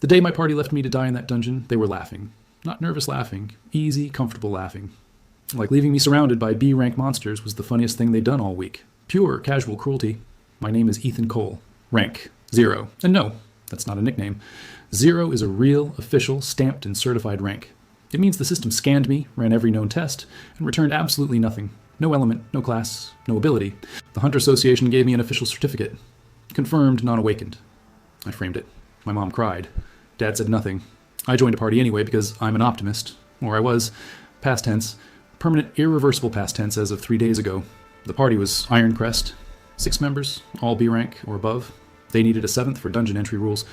The day my party left me to die in that dungeon, they were laughing. Not nervous laughing, easy, comfortable laughing. Like leaving me surrounded by B-rank monsters was the funniest thing they'd done all week. Pure, casual cruelty. My name is Ethan Cole. Rank, 0. And no, that's not a nickname. 0 is a real, official, stamped and certified rank. It means the system scanned me, ran every known test, and returned absolutely nothing. No element, no class, no ability. The Hunter Association gave me an official certificate. Confirmed, non-awakened. I framed it. My mom cried. Dad said nothing. I joined a party anyway because I'm an optimist. Or I was. Past tense. Permanent, irreversible past tense as of 3 days ago. The party was Iron Crest. 6 members, all B rank or above. They needed a 7th for dungeon entry rules.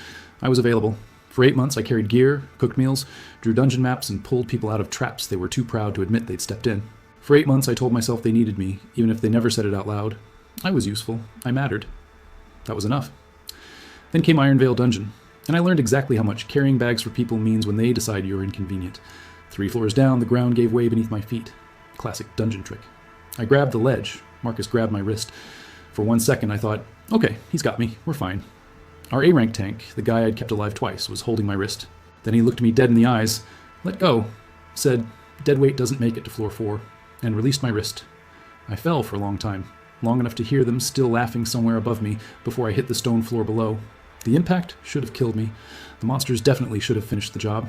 I was available. For 8 months I carried gear, cooked meals, drew dungeon maps, and pulled people out of traps they were too proud to admit they'd stepped in. For 8 months I told myself they needed me, even if they never said it out loud. I was useful. I mattered. That was enough. Then came Ironvale Dungeon, and I learned exactly how much carrying bags for people means when they decide you're inconvenient. 3 floors down, the ground gave way beneath my feet. Classic dungeon trick. I grabbed the ledge. Marcus grabbed my wrist. For 1 second I thought, okay, he's got me. We're fine. Our A-rank tank, the guy I'd kept alive twice, was holding my wrist. Then he looked me dead in the eyes, let go, said, dead weight doesn't make it to floor 4, and released my wrist. I fell for a long time, long enough to hear them still laughing somewhere above me before I hit the stone floor below. The impact should have killed me. The monsters definitely should have finished the job.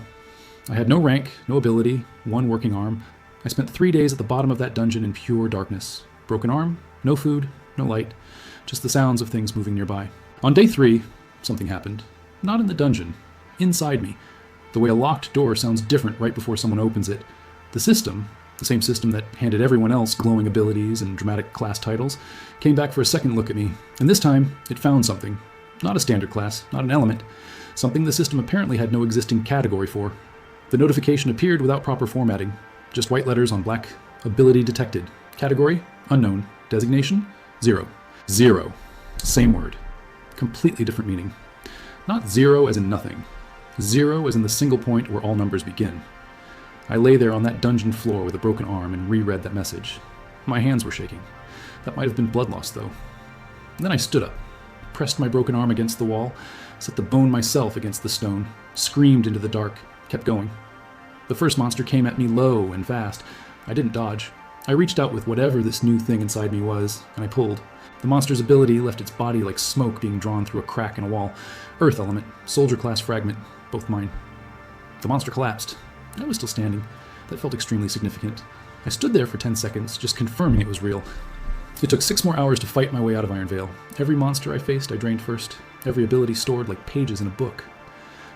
I had no rank, no ability, 1 working arm. I spent 3 days at the bottom of that dungeon in pure darkness. Broken arm, no food, no light, just the sounds of things moving nearby. On day 3, something happened. Not in the dungeon, inside me. The way a locked door sounds different right before someone opens it. The system, the same system that handed everyone else glowing abilities and dramatic class titles, came back for a second look at me, and this time it found something. Not a standard class, not an element. Something the system apparently had no existing category for. The notification appeared without proper formatting. Just white letters on black. Ability detected. Category? Unknown. Designation? 0. 0. Same word. Completely different meaning. Not 0 as in nothing. 0 as in the single point where all numbers begin. I lay there on that dungeon floor with a broken arm and reread that message. My hands were shaking. That might have been blood loss, though. Then I stood up, pressed my broken arm against the wall, set the bone myself against the stone, screamed into the dark, kept going. The first monster came at me low and fast. I didn't dodge. I reached out with whatever this new thing inside me was, and I pulled. The monster's ability left its body like smoke being drawn through a crack in a wall. Earth element, soldier class fragment, both mine. The monster collapsed. I was still standing. That felt extremely significant. I stood there for 10 seconds, just confirming it was real. It took 6 more hours to fight my way out of Ironvale. Every monster I faced, I drained first. Every ability stored like pages in a book.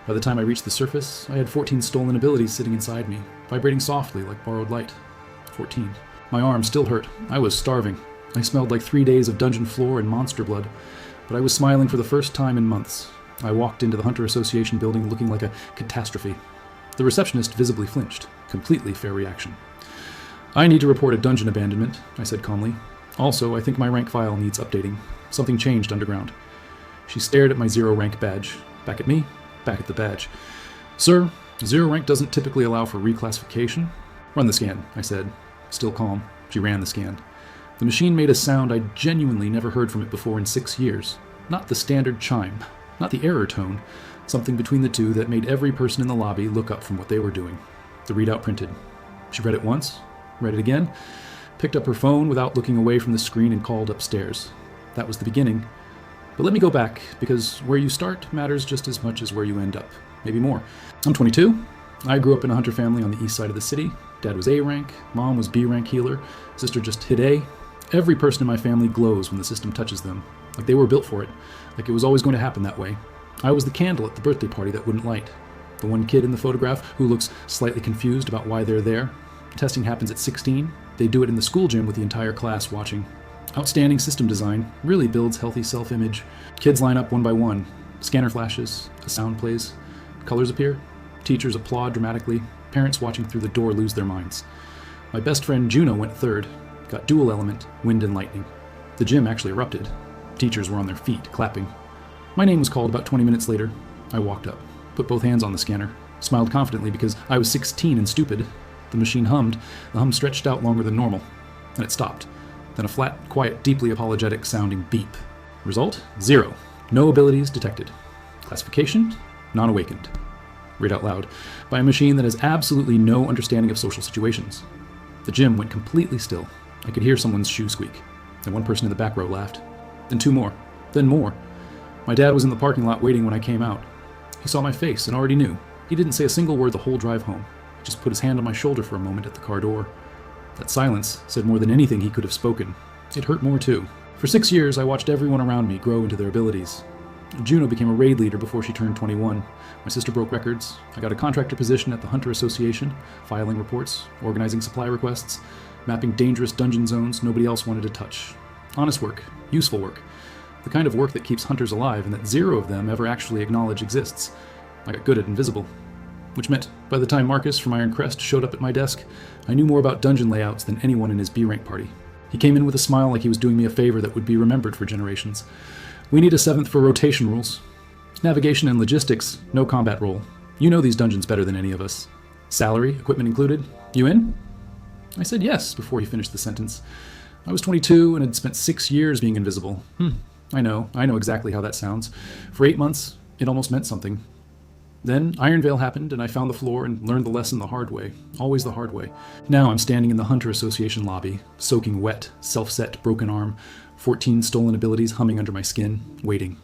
By the time I reached the surface, I had 14 stolen abilities sitting inside me, vibrating softly like borrowed light. 14. My arm still hurt. I was starving. I smelled like 3 days of dungeon floor and monster blood, but I was smiling for the first time in months. I walked into the Hunter Association building looking like a catastrophe. The receptionist visibly flinched. Completely fair reaction. I need to report a dungeon abandonment, I said calmly. Also, I think my rank file needs updating. Something changed underground. She stared at my 0 rank badge. Back at me, back at the badge. Sir, 0 rank doesn't typically allow for reclassification. Run the scan, I said. Still calm, she ran the scan. The machine made a sound I'd genuinely never heard from it before in 6 years. Not the standard chime, not the error tone, something between the two that made every person in the lobby look up from what they were doing. The readout printed. She read it once, read it again, picked up her phone without looking away from the screen and called upstairs. That was the beginning. But let me go back, because where you start matters just as much as where you end up. Maybe more. I'm 22. I grew up in a hunter family on the east side of the city. Dad was A rank, mom was B rank healer, sister just hit A. Every person in my family glows when the system touches them, like they were built for it, like it was always going to happen that way. I was the candle at the birthday party that wouldn't light. The one kid in the photograph who looks slightly confused about why they're there. Testing happens at 16. They do it in the school gym with the entire class watching. Outstanding system design really builds healthy self-image. Kids line up one by one. Scanner flashes, a sound plays, colors appear. Teachers applaud dramatically. Parents watching through the door lose their minds. My best friend Juno went third. Got dual element, wind and lightning. The gym actually erupted. Teachers were on their feet, clapping. My name was called about 20 minutes later. I walked up, put both hands on the scanner, smiled confidently because I was 16 and stupid. The machine hummed. The hum stretched out longer than normal. Then it stopped. Then a flat, quiet, deeply apologetic sounding beep. Result? 0. No abilities detected. Classification? non-awakened. Read out loud. By a machine that has absolutely no understanding of social situations. The gym went completely still. I could hear someone's shoe squeak. And one person in the back row laughed. Then two more. Then more. My dad was in the parking lot waiting when I came out. He saw my face and already knew. He didn't say a single word the whole drive home. He just put his hand on my shoulder for a moment at the car door. That silence said more than anything he could have spoken. It hurt more too. For 6 years, I watched everyone around me grow into their abilities. Juno became a raid leader before she turned 21. My sister broke records. I got a contractor position at the Hunter Association, filing reports, organizing supply requests, mapping dangerous dungeon zones nobody else wanted to touch. Honest work, useful work. The kind of work that keeps hunters alive and that zero of them ever actually acknowledge exists. I got good at invisible. Which meant, by the time Marcus from Iron Crest showed up at my desk, I knew more about dungeon layouts than anyone in his B-rank party. He came in with a smile like he was doing me a favor that would be remembered for generations. We need a 7th for rotation rules. Navigation and logistics, no combat role. You know these dungeons better than any of us. Salary, equipment included. You in? I said yes before he finished the sentence. I was 22 and had spent 6 years being invisible. I know exactly how that sounds. For 8 months, it almost meant something. Then Ironvale happened, and I found the floor and learned the lesson the hard way. Always the hard way. Now I'm standing in the Hunter Association lobby, soaking wet, self-set, broken arm, 14 stolen abilities humming under my skin, waiting.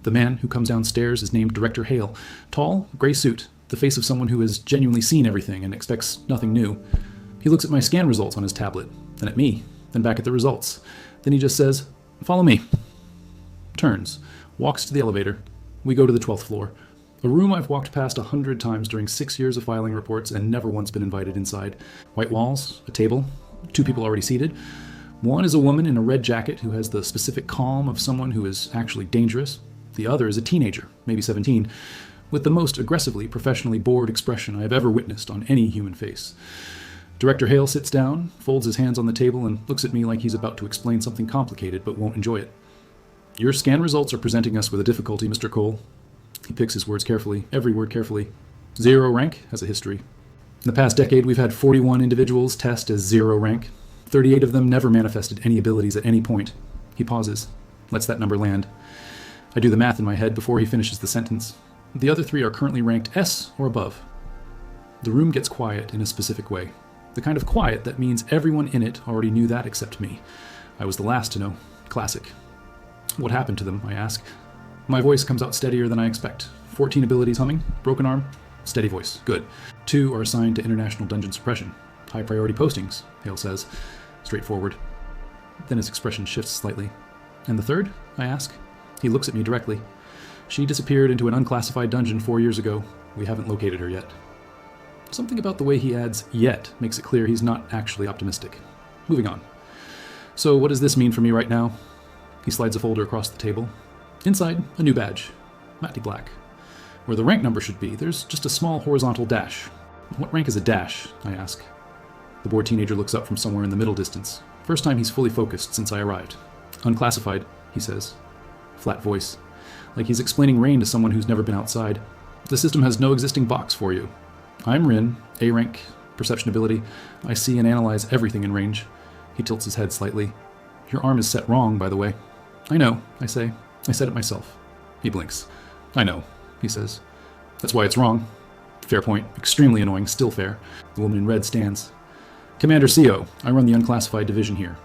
The man who comes downstairs is named Director Hale. Tall, gray suit, the face of someone who has genuinely seen everything and expects nothing new. He looks at my scan results on his tablet, then at me, then back at the results. Then he just says, "Follow me." Turns, walks to the elevator. We go to the 12th floor. A room I've walked past 100 times during 6 years of filing reports and never once been invited inside. White walls, a table, 2 people already seated. One is a woman in a red jacket who has the specific calm of someone who is actually dangerous. The other is a teenager, maybe 17, with the most aggressively, professionally bored expression I have ever witnessed on any human face. Director Hale sits down, folds his hands on the table, and looks at me like he's about to explain something complicated but won't enjoy it. Your scan results are presenting us with a difficulty, Mr. Cole. He picks his words carefully, every word carefully. 0 rank has a history. In the past decade, we've had 41 individuals test as 0 rank. 38 of them never manifested any abilities at any point. He pauses, lets that number land. I do the math in my head before he finishes the sentence. The other 3 are currently ranked S or above. The room gets quiet in a specific way. The kind of quiet that means everyone in it already knew that except me. I was the last to know. Classic. What happened to them, I ask. My voice comes out steadier than I expect. 14 abilities humming, broken arm, steady voice, good. 2 are assigned to international dungeon suppression. High priority postings, Hale says. Straightforward. Then his expression shifts slightly. And the third? I ask. He looks at me directly. She disappeared into an unclassified dungeon 4 years ago. We haven't located her yet. Something about the way he adds yet makes it clear he's not actually optimistic. Moving on. So what does this mean for me right now? He slides a folder across the table. Inside, a new badge. Matty Black. Where the rank number should be, there's just a small horizontal dash. What rank is a dash? I ask. The bored teenager looks up from somewhere in the middle distance. First time he's fully focused since I arrived. Unclassified, he says. Flat voice. Like he's explaining rain to someone who's never been outside. The system has no existing box for you. I'm Rin, A rank, perception ability. I see and analyze everything in range. He tilts his head slightly. Your arm is set wrong, by the way. I know, I say. I said it myself. He blinks. I know, he says. That's why it's wrong. Fair point. Extremely annoying, still fair. The woman in red stands. Commander CO, I run the unclassified division here.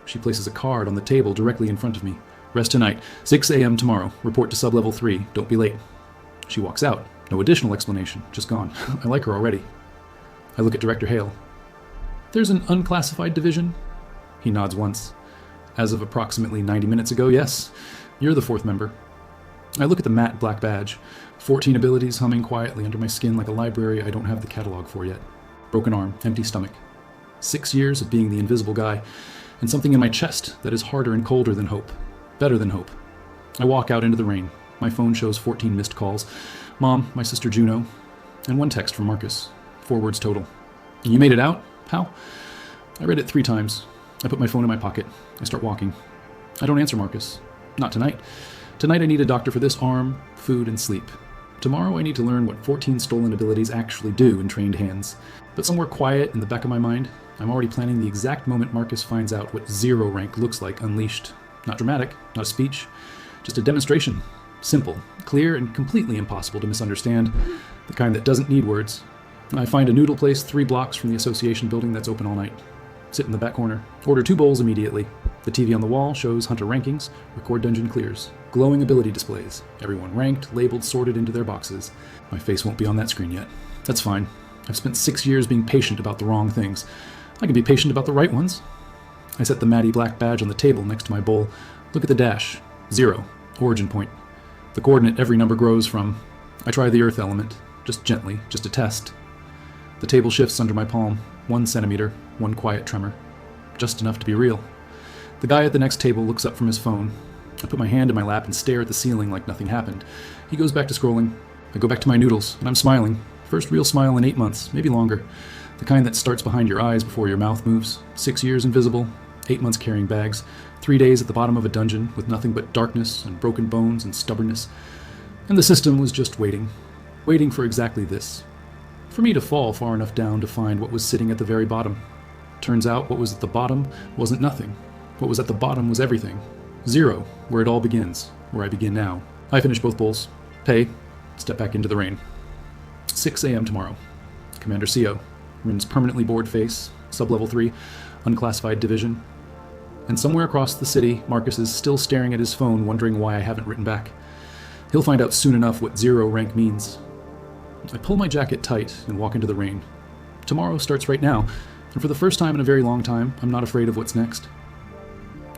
She places a card on the table directly in front of me. Rest tonight. 6 a.m. tomorrow. Report to sub-level 3. Don't be late. She walks out. No additional explanation. Just gone. I like her already. I look at Director Hale. There's an unclassified division? He nods once. As of approximately 90 minutes ago, yes. You're the 4th member. I look at the matte black badge. 14 abilities humming quietly under my skin like a library I don't have the catalog for yet. Broken arm, empty stomach. 6 years of being the invisible guy, and something in my chest that is harder and colder than hope. Better than hope. I walk out into the rain. My phone shows 14 missed calls. Mom, my sister Juno, and 1 text from Marcus. 4 words total. You made it out? How? I read it 3 times. I put my phone in my pocket. I start walking. I don't answer Marcus. Not tonight. Tonight I need a doctor for this arm, food, and sleep. Tomorrow I need to learn what 14 stolen abilities actually do in trained hands. But somewhere quiet in the back of my mind, I'm already planning the exact moment Marcus finds out what 0 rank looks like unleashed. Not dramatic, not a speech, just a demonstration. Simple, clear, and completely impossible to misunderstand. The kind that doesn't need words. I find a noodle place 3 blocks from the association building that's open all night. Sit in the back corner. Order 2 bowls immediately. The TV on the wall shows hunter rankings, record dungeon clears. Glowing ability displays. Everyone ranked, labeled, sorted into their boxes. My face won't be on that screen yet. That's fine. I've spent 6 years being patient about the wrong things. I can be patient about the right ones. I set the matty black badge on the table next to my bowl. Look at the dash. 0. Origin point. The coordinate every number grows from. I try the earth element. Just gently, just a test. The table shifts under my palm. 1 centimeter, 1 quiet tremor. Just enough to be real. The guy at the next table looks up from his phone. I put my hand in my lap and stare at the ceiling like nothing happened. He goes back to scrolling. I go back to my noodles, and I'm smiling. First real smile in 8 months, maybe longer. The kind that starts behind your eyes before your mouth moves. 6 years invisible, 8 months carrying bags, 3 days at the bottom of a dungeon with nothing but darkness and broken bones and stubbornness. And the system was just waiting. Waiting for exactly this. For me to fall far enough down to find what was sitting at the very bottom. Turns out what was at the bottom wasn't nothing. What was at the bottom was everything. 0, where it all begins, where I begin now. I finish both bowls, pay, step back into the rain. 6 a.m. tomorrow. Commander CO. Rin's permanently bored face, sub-level 3, unclassified division. And somewhere across the city, Marcus is still staring at his phone, wondering why I haven't written back. He'll find out soon enough what 0 rank means. I pull my jacket tight and walk into the rain. Tomorrow starts right now, and for the first time in a very long time, I'm not afraid of what's next.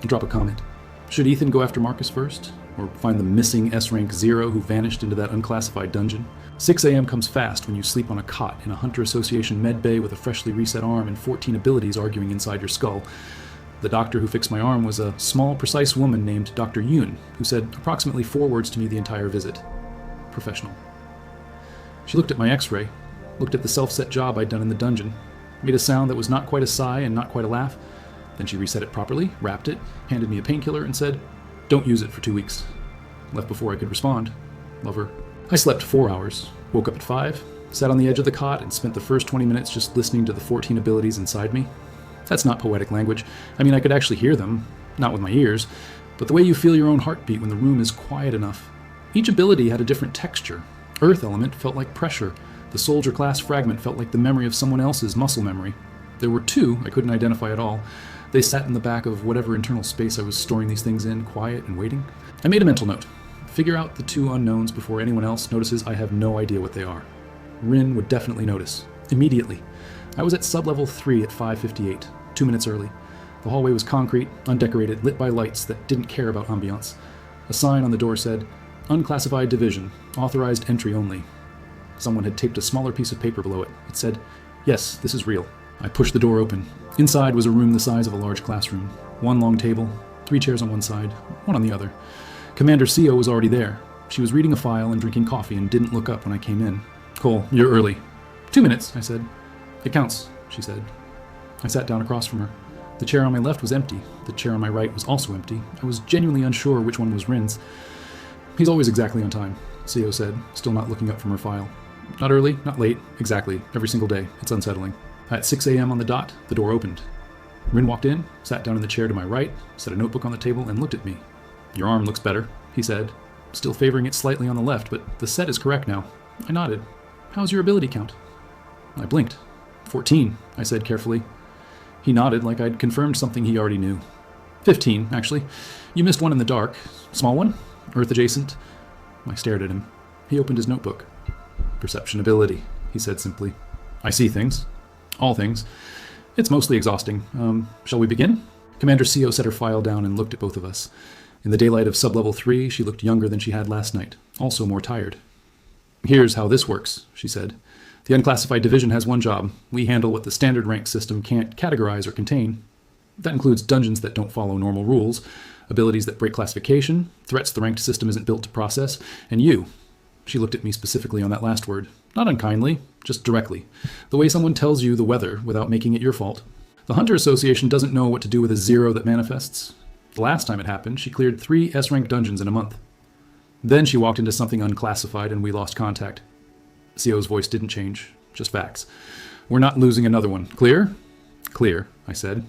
I drop a comment. Should Ethan go after Marcus first? Or find the missing S-rank 0 who vanished into that unclassified dungeon? 6 a.m. comes fast when you sleep on a cot in a Hunter Association med bay with a freshly reset arm and 14 abilities arguing inside your skull. The doctor who fixed my arm was a small, precise woman named Dr. Yoon, who said approximately 4 words to me the entire visit. Professional. She looked at my x-ray, looked at the self-set job I'd done in the dungeon, made a sound that was not quite a sigh and not quite a laugh. Then she reset it properly, wrapped it, handed me a painkiller, and said, "Don't use it for 2 weeks." Left before I could respond. Lover. I slept 4 hours, woke up at 5, sat on the edge of the cot, and spent the first 20 minutes just listening to the 14 abilities inside me. That's not poetic language. I mean, I could actually hear them, not with my ears, but the way you feel your own heartbeat when the room is quiet enough. Each ability had a different texture. Earth element felt like pressure. The soldier class fragment felt like the memory of someone else's muscle memory. There were 2 I couldn't identify at all. They sat in the back of whatever internal space I was storing these things in, quiet and waiting. I made a mental note. Figure out the 2 unknowns before anyone else notices I have no idea what they are. Rin would definitely notice. Immediately. I was at sub-level 3 at 5:58, 2 minutes early. The hallway was concrete, undecorated, lit by lights that didn't care about ambiance. A sign on the door said, "Unclassified division, authorized entry only." Someone had taped a smaller piece of paper below it. It said, "Yes, this is real." I pushed the door open. Inside was a room the size of a large classroom. 1 long table, 3 chairs on one side, 1 on the other. Commander CO was already there. She was reading a file and drinking coffee and didn't look up when I came in. "Cole, you're early." 2 minutes, I said. "It counts," she said. I sat down across from her. The chair on my left was empty. The chair on my right was also empty. I was genuinely unsure which one was Rin's. "He's always exactly on time," CO said, still not looking up from her file. "Not early, not late, exactly, every single day. It's unsettling." At 6 a.m. on the dot, the door opened. Rin walked in, sat down in the chair to my right, set a notebook on the table, and looked at me. "Your arm looks better," he said, still favoring it slightly on the left, but the set is correct now. I nodded. "How's your ability count?" I blinked. 14, I said carefully. He nodded like I'd confirmed something he already knew. 15, actually. You missed 1 in the dark. Small one? Earth adjacent? I stared at him. He opened his notebook. "Perception ability," he said simply. "I see things. All things. It's mostly exhausting. Shall we begin?" Commander CO set her file down and looked at both of us. In the daylight of sub-level 3, she looked younger than she had last night, also more tired. "Here's how this works," she said. "The unclassified division has 1 job. We handle what the standard rank system can't categorize or contain. That includes dungeons that don't follow normal rules, abilities that break classification, threats the ranked system isn't built to process, and you." She looked at me specifically on that last word. Not unkindly, just directly. The way someone tells you the weather without making it your fault. The Hunter Association doesn't know what to do with a 0 that manifests. The last time it happened, she cleared 3 S-rank dungeons in a month. Then she walked into something unclassified and we lost contact. CO's voice didn't change, just facts. "We're not losing another one. Clear?" "Clear," I said.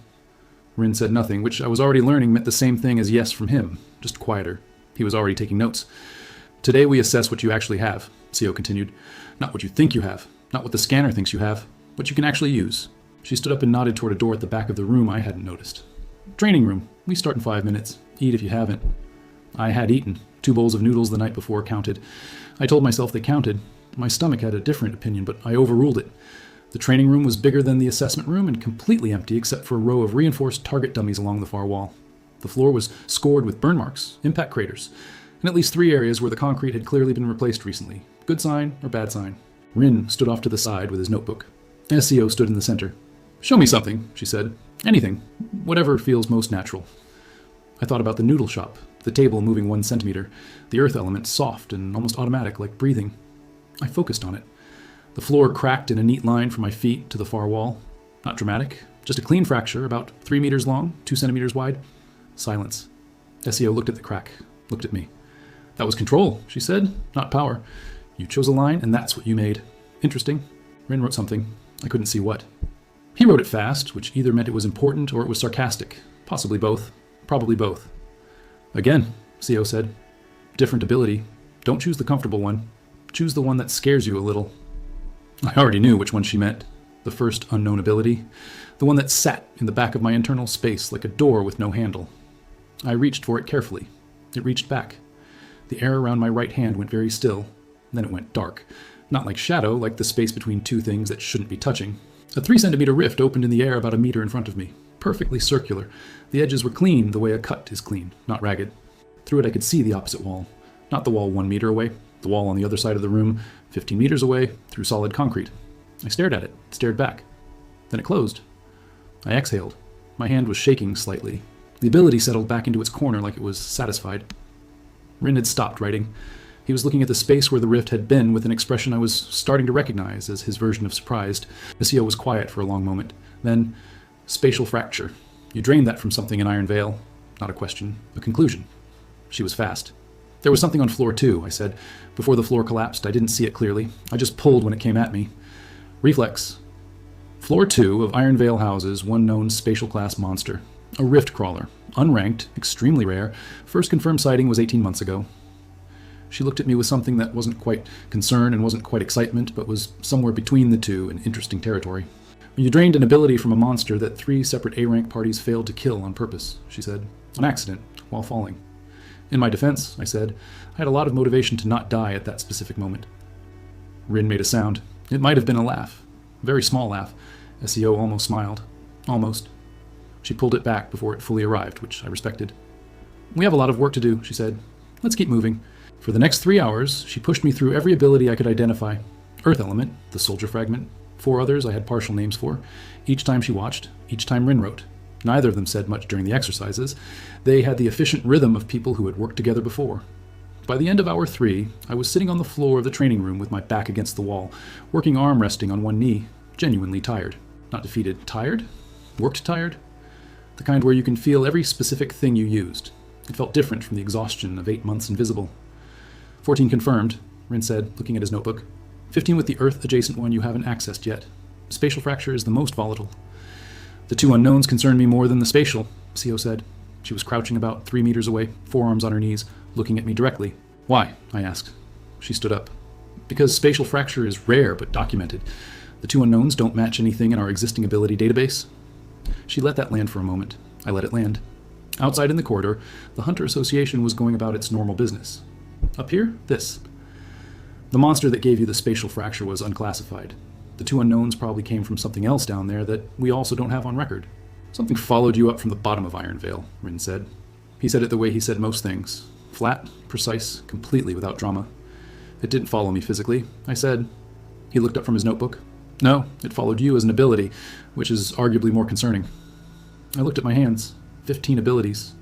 Rin said nothing, which I was already learning meant the same thing as yes from him, just quieter. He was already taking notes. Today we assess what you actually have, CO continued. Not what you think you have, not what the scanner thinks you have, what you can actually use. She stood up and nodded toward a door at the back of the room I hadn't noticed. Training room. We start in 5 minutes. Eat if you haven't. I had eaten. 2 bowls of noodles the night before counted. I told myself they counted. My stomach had a different opinion, but I overruled it. The training room was bigger than the assessment room and completely empty except for a row of reinforced target dummies along the far wall. The floor was scored with burn marks, impact craters, and at least 3 areas where the concrete had clearly been replaced recently. Good sign or bad sign? Rin stood off to the side with his notebook. SEO stood in the center. Show me something, she said. Anything. Whatever feels most natural. I thought about the noodle shop, the table moving 1 centimeter, the earth element soft and almost automatic like breathing. I focused on it. The floor cracked in a neat line from my feet to the far wall. Not dramatic, just a clean fracture, about 3 meters long, 2 centimeters wide. Silence. SEO looked at the crack, looked at me. That was control, she said, not power. You chose a line, and that's what you made. Interesting. Rin wrote something. I couldn't see what. He wrote it fast, which either meant it was important or it was sarcastic. Possibly both. Probably both. Again, CO said. Different ability. Don't choose the comfortable one. Choose the one that scares you a little. I already knew which one she meant. The first unknown ability. The one that sat in the back of my internal space like a door with no handle. I reached for it carefully. It reached back. The air around my right hand went very still. Then it went dark. Not like shadow, like the space between 2 things that shouldn't be touching. A 3 centimeter rift opened in the air about a meter in front of me. Perfectly circular. The edges were clean the way a cut is clean, not ragged. Through it I could see the opposite wall. Not the wall 1 meter away. The wall on the other side of the room, 15 meters away, through solid concrete. I stared at it, stared back. Then it closed. I exhaled. My hand was shaking slightly. The ability settled back into its corner like it was satisfied. Rin had stopped writing. He was looking at the space where the rift had been with an expression I was starting to recognize as his version of surprised. SEO was quiet for a long moment. Then, spatial fracture. You drained that from something in Iron Veil. Not a question, a conclusion. She was fast. There was something on floor 2, I said. Before the floor collapsed, I didn't see it clearly. I just pulled when it came at me. Reflex. Floor 2 of Iron Veil houses one known spatial class monster. A rift crawler. Unranked, extremely rare. First confirmed sighting was 18 months ago. She looked at me with something that wasn't quite concern and wasn't quite excitement, but was somewhere between the two in interesting territory. You drained an ability from a monster that 3 separate A-rank parties failed to kill on purpose, she said. An accident, while falling. In my defense, I said, I had a lot of motivation to not die at that specific moment. Rin made a sound. It might have been a laugh. A very small laugh. SEO almost smiled. Almost. She pulled it back before it fully arrived, which I respected. We have a lot of work to do, she said. Let's keep moving. For the next 3 hours, she pushed me through every ability I could identify. Earth element, the soldier fragment, 4 others I had partial names for. Each time she watched, each time Rin wrote. Neither of them said much during the exercises. They had the efficient rhythm of people who had worked together before. By the end of hour 3, I was sitting on the floor of the training room with my back against the wall, working arm resting on one knee, genuinely tired. Not defeated. Tired? Worked tired? The kind where you can feel every specific thing you used. It felt different from the exhaustion of 8 months invisible. 14 confirmed, Rin said, looking at his notebook. 15 with the Earth-adjacent one you haven't accessed yet. Spatial fracture is the most volatile. The 2 unknowns concern me more than the spatial, CO said. She was crouching about 3 meters away, forearms on her knees, looking at me directly. Why? I asked. She stood up. Because spatial fracture is rare but documented. The 2 unknowns don't match anything in our existing ability database. She let that land for a moment. I let it land. Outside in the corridor, the Hunter Association was going about its normal business. Up here, this. The monster that gave you the spatial fracture was unclassified. The 2 unknowns probably came from something else down there that we also don't have on record. Something followed you up from the bottom of Iron Veil, Rin said. He said it the way he said most things. Flat, precise, completely without drama. It didn't follow me physically. I said. He looked up from his notebook. No, it followed you as an ability, which is arguably more concerning. I looked at my hands. 15 abilities.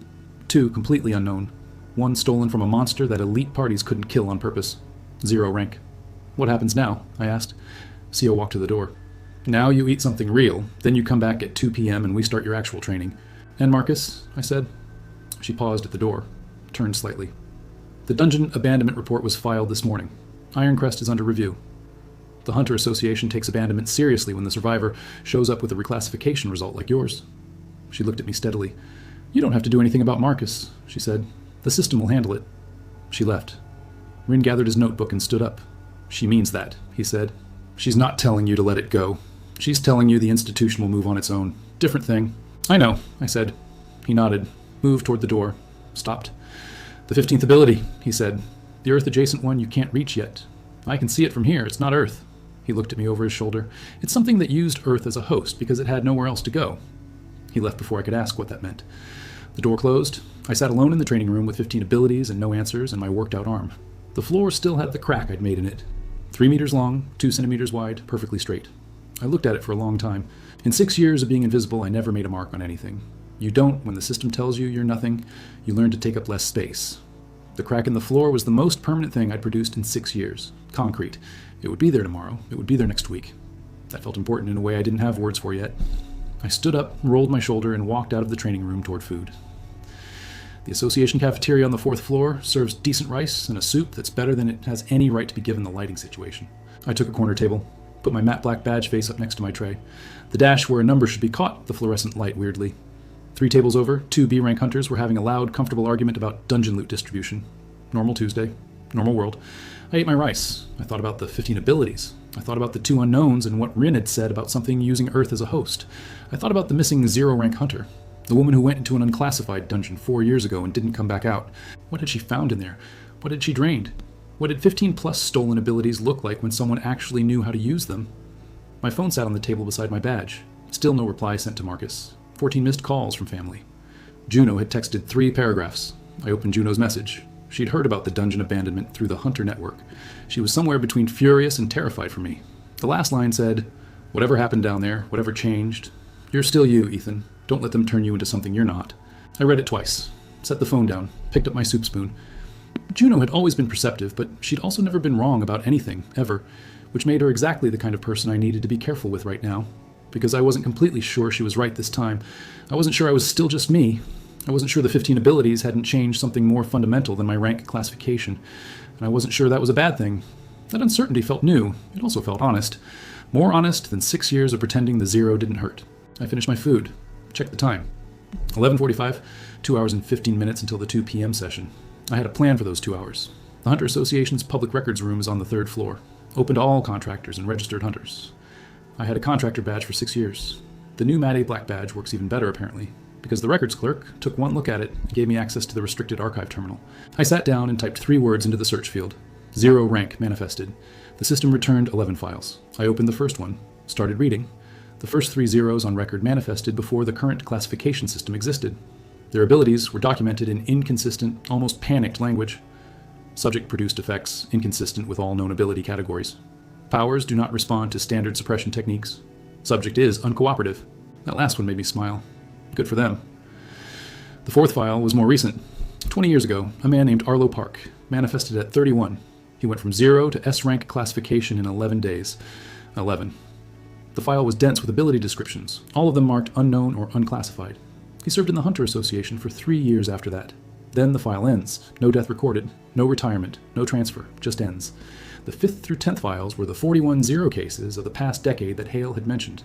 2 completely unknown. 1 stolen from a monster that elite parties couldn't kill on purpose. 0 rank. What happens now? I asked. CO walked to the door. Now you eat something real, then you come back at 2 p.m. and we start your actual training. And Marcus? I said. She paused at the door, turned slightly. The dungeon abandonment report was filed this morning. Ironcrest is under review. The Hunter Association takes abandonment seriously when the survivor shows up with a reclassification result like yours. She looked at me steadily. You don't have to do anything about Marcus, she said. The system will handle it. She left. Rin gathered his notebook and stood up. "She means that," he said. "She's not telling you to let it go. She's telling you the institution will move on its own. Different thing." "I know," I said. He nodded, moved toward the door, stopped. "The 15th ability," he said. "The Earth-adjacent one you can't reach yet. I can see it from here. It's not Earth." He looked at me over his shoulder. "It's something that used Earth as a host because it had nowhere else to go." He left before I could ask what that meant. The door closed. I sat alone in the training room with 15 abilities and no answers and my worked-out arm. The floor still had the crack I'd made in it. 3 meters long, 2 centimeters wide, perfectly straight. I looked at it for a long time. In 6 years of being invisible, I never made a mark on anything. You don't when the system tells you you're nothing. You learn to take up less space. The crack in the floor was the most permanent thing I'd produced in 6 years. Concrete. It would be there tomorrow. It would be there next week. That felt important in a way I didn't have words for yet. I stood up, rolled my shoulder, and walked out of the training room toward food. The association cafeteria on the 4th floor serves decent rice and a soup that's better than it has any right to be given the lighting situation. I took a corner table, put my matte black badge face up next to my tray. The dash where a number should be caught the fluorescent light weirdly. 3 tables over, 2 B-rank hunters were having a loud, comfortable argument about dungeon loot distribution. Normal Tuesday. Normal world. I ate my rice. I thought about the 15 abilities. I thought about the 2 unknowns and what Rin had said about something using Earth as a host. I thought about the missing 0-rank hunter. The woman who went into an unclassified dungeon 4 years ago and didn't come back out. What had she found in there? What had she drained? What did 15-plus stolen abilities look like when someone actually knew how to use them? My phone sat on the table beside my badge. Still no reply sent to Marcus. 14 missed calls from family. Juno had texted 3 paragraphs. I opened Juno's message. She'd heard about the dungeon abandonment through the Hunter network. She was somewhere between furious and terrified for me. The last line said, "Whatever happened down there, whatever changed, you're still you, Ethan. Don't let them turn you into something you're not." I read it twice, set the phone down, picked up my soup spoon. Juno had always been perceptive, but she'd also never been wrong about anything, ever, which made her exactly the kind of person I needed to be careful with right now. Because I wasn't completely sure she was right this time. I wasn't sure I was still just me. I wasn't sure the 15 abilities hadn't changed something more fundamental than my rank classification. And I wasn't sure that was a bad thing. That uncertainty felt new. It also felt honest. More honest than 6 years of pretending the 0 didn't hurt. I finished my food. Checked the time. 11:45, 2 hours and 15 minutes until the 2 p.m. session. I had a plan for those 2 hours. The Hunter Association's public records room is on the 3rd floor, open to all contractors and registered hunters. I had a contractor badge for 6 years. The new Mat A black badge works even better, apparently, because the records clerk took one look at it and gave me access to the restricted archive terminal. I sat down and typed 3 words into the search field. 0 rank manifested. The system returned 11 files. I opened the first one, started reading. The first 3 zeros on record manifested before the current classification system existed. Their abilities were documented in inconsistent, almost panicked language. Subject produced effects inconsistent with all known ability categories. Powers do not respond to standard suppression techniques. Subject is uncooperative. That last one made me smile. Good for them. The 4th file was more recent. 20 years ago, a man named Arlo Park manifested at 31. He went from 0 to S-rank classification in 11 days. 11. The file was dense with ability descriptions, all of them marked unknown or unclassified. He served in the Hunter Association for 3 years after that. Then the file ends. No death recorded, no retirement, no transfer, just ends. The 5th through 10th files were the 41 0 cases of the past decade that Hale had mentioned.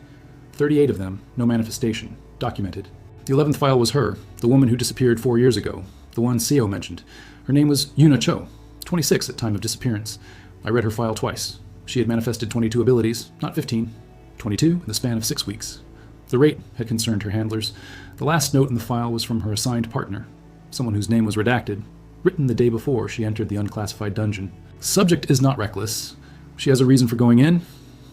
38 of them, no manifestation, documented. The 11th file was her, the woman who disappeared 4 years ago, the one Seo mentioned. Her name was Yuna Cho, 26 at time of disappearance. I read her file twice. She had manifested 22 abilities, not 15. 22 in the span of 6 weeks. The rate had concerned her handlers. The last note in the file was from her assigned partner, someone whose name was redacted, written the day before she entered the unclassified dungeon. Subject is not reckless. She has a reason for going in.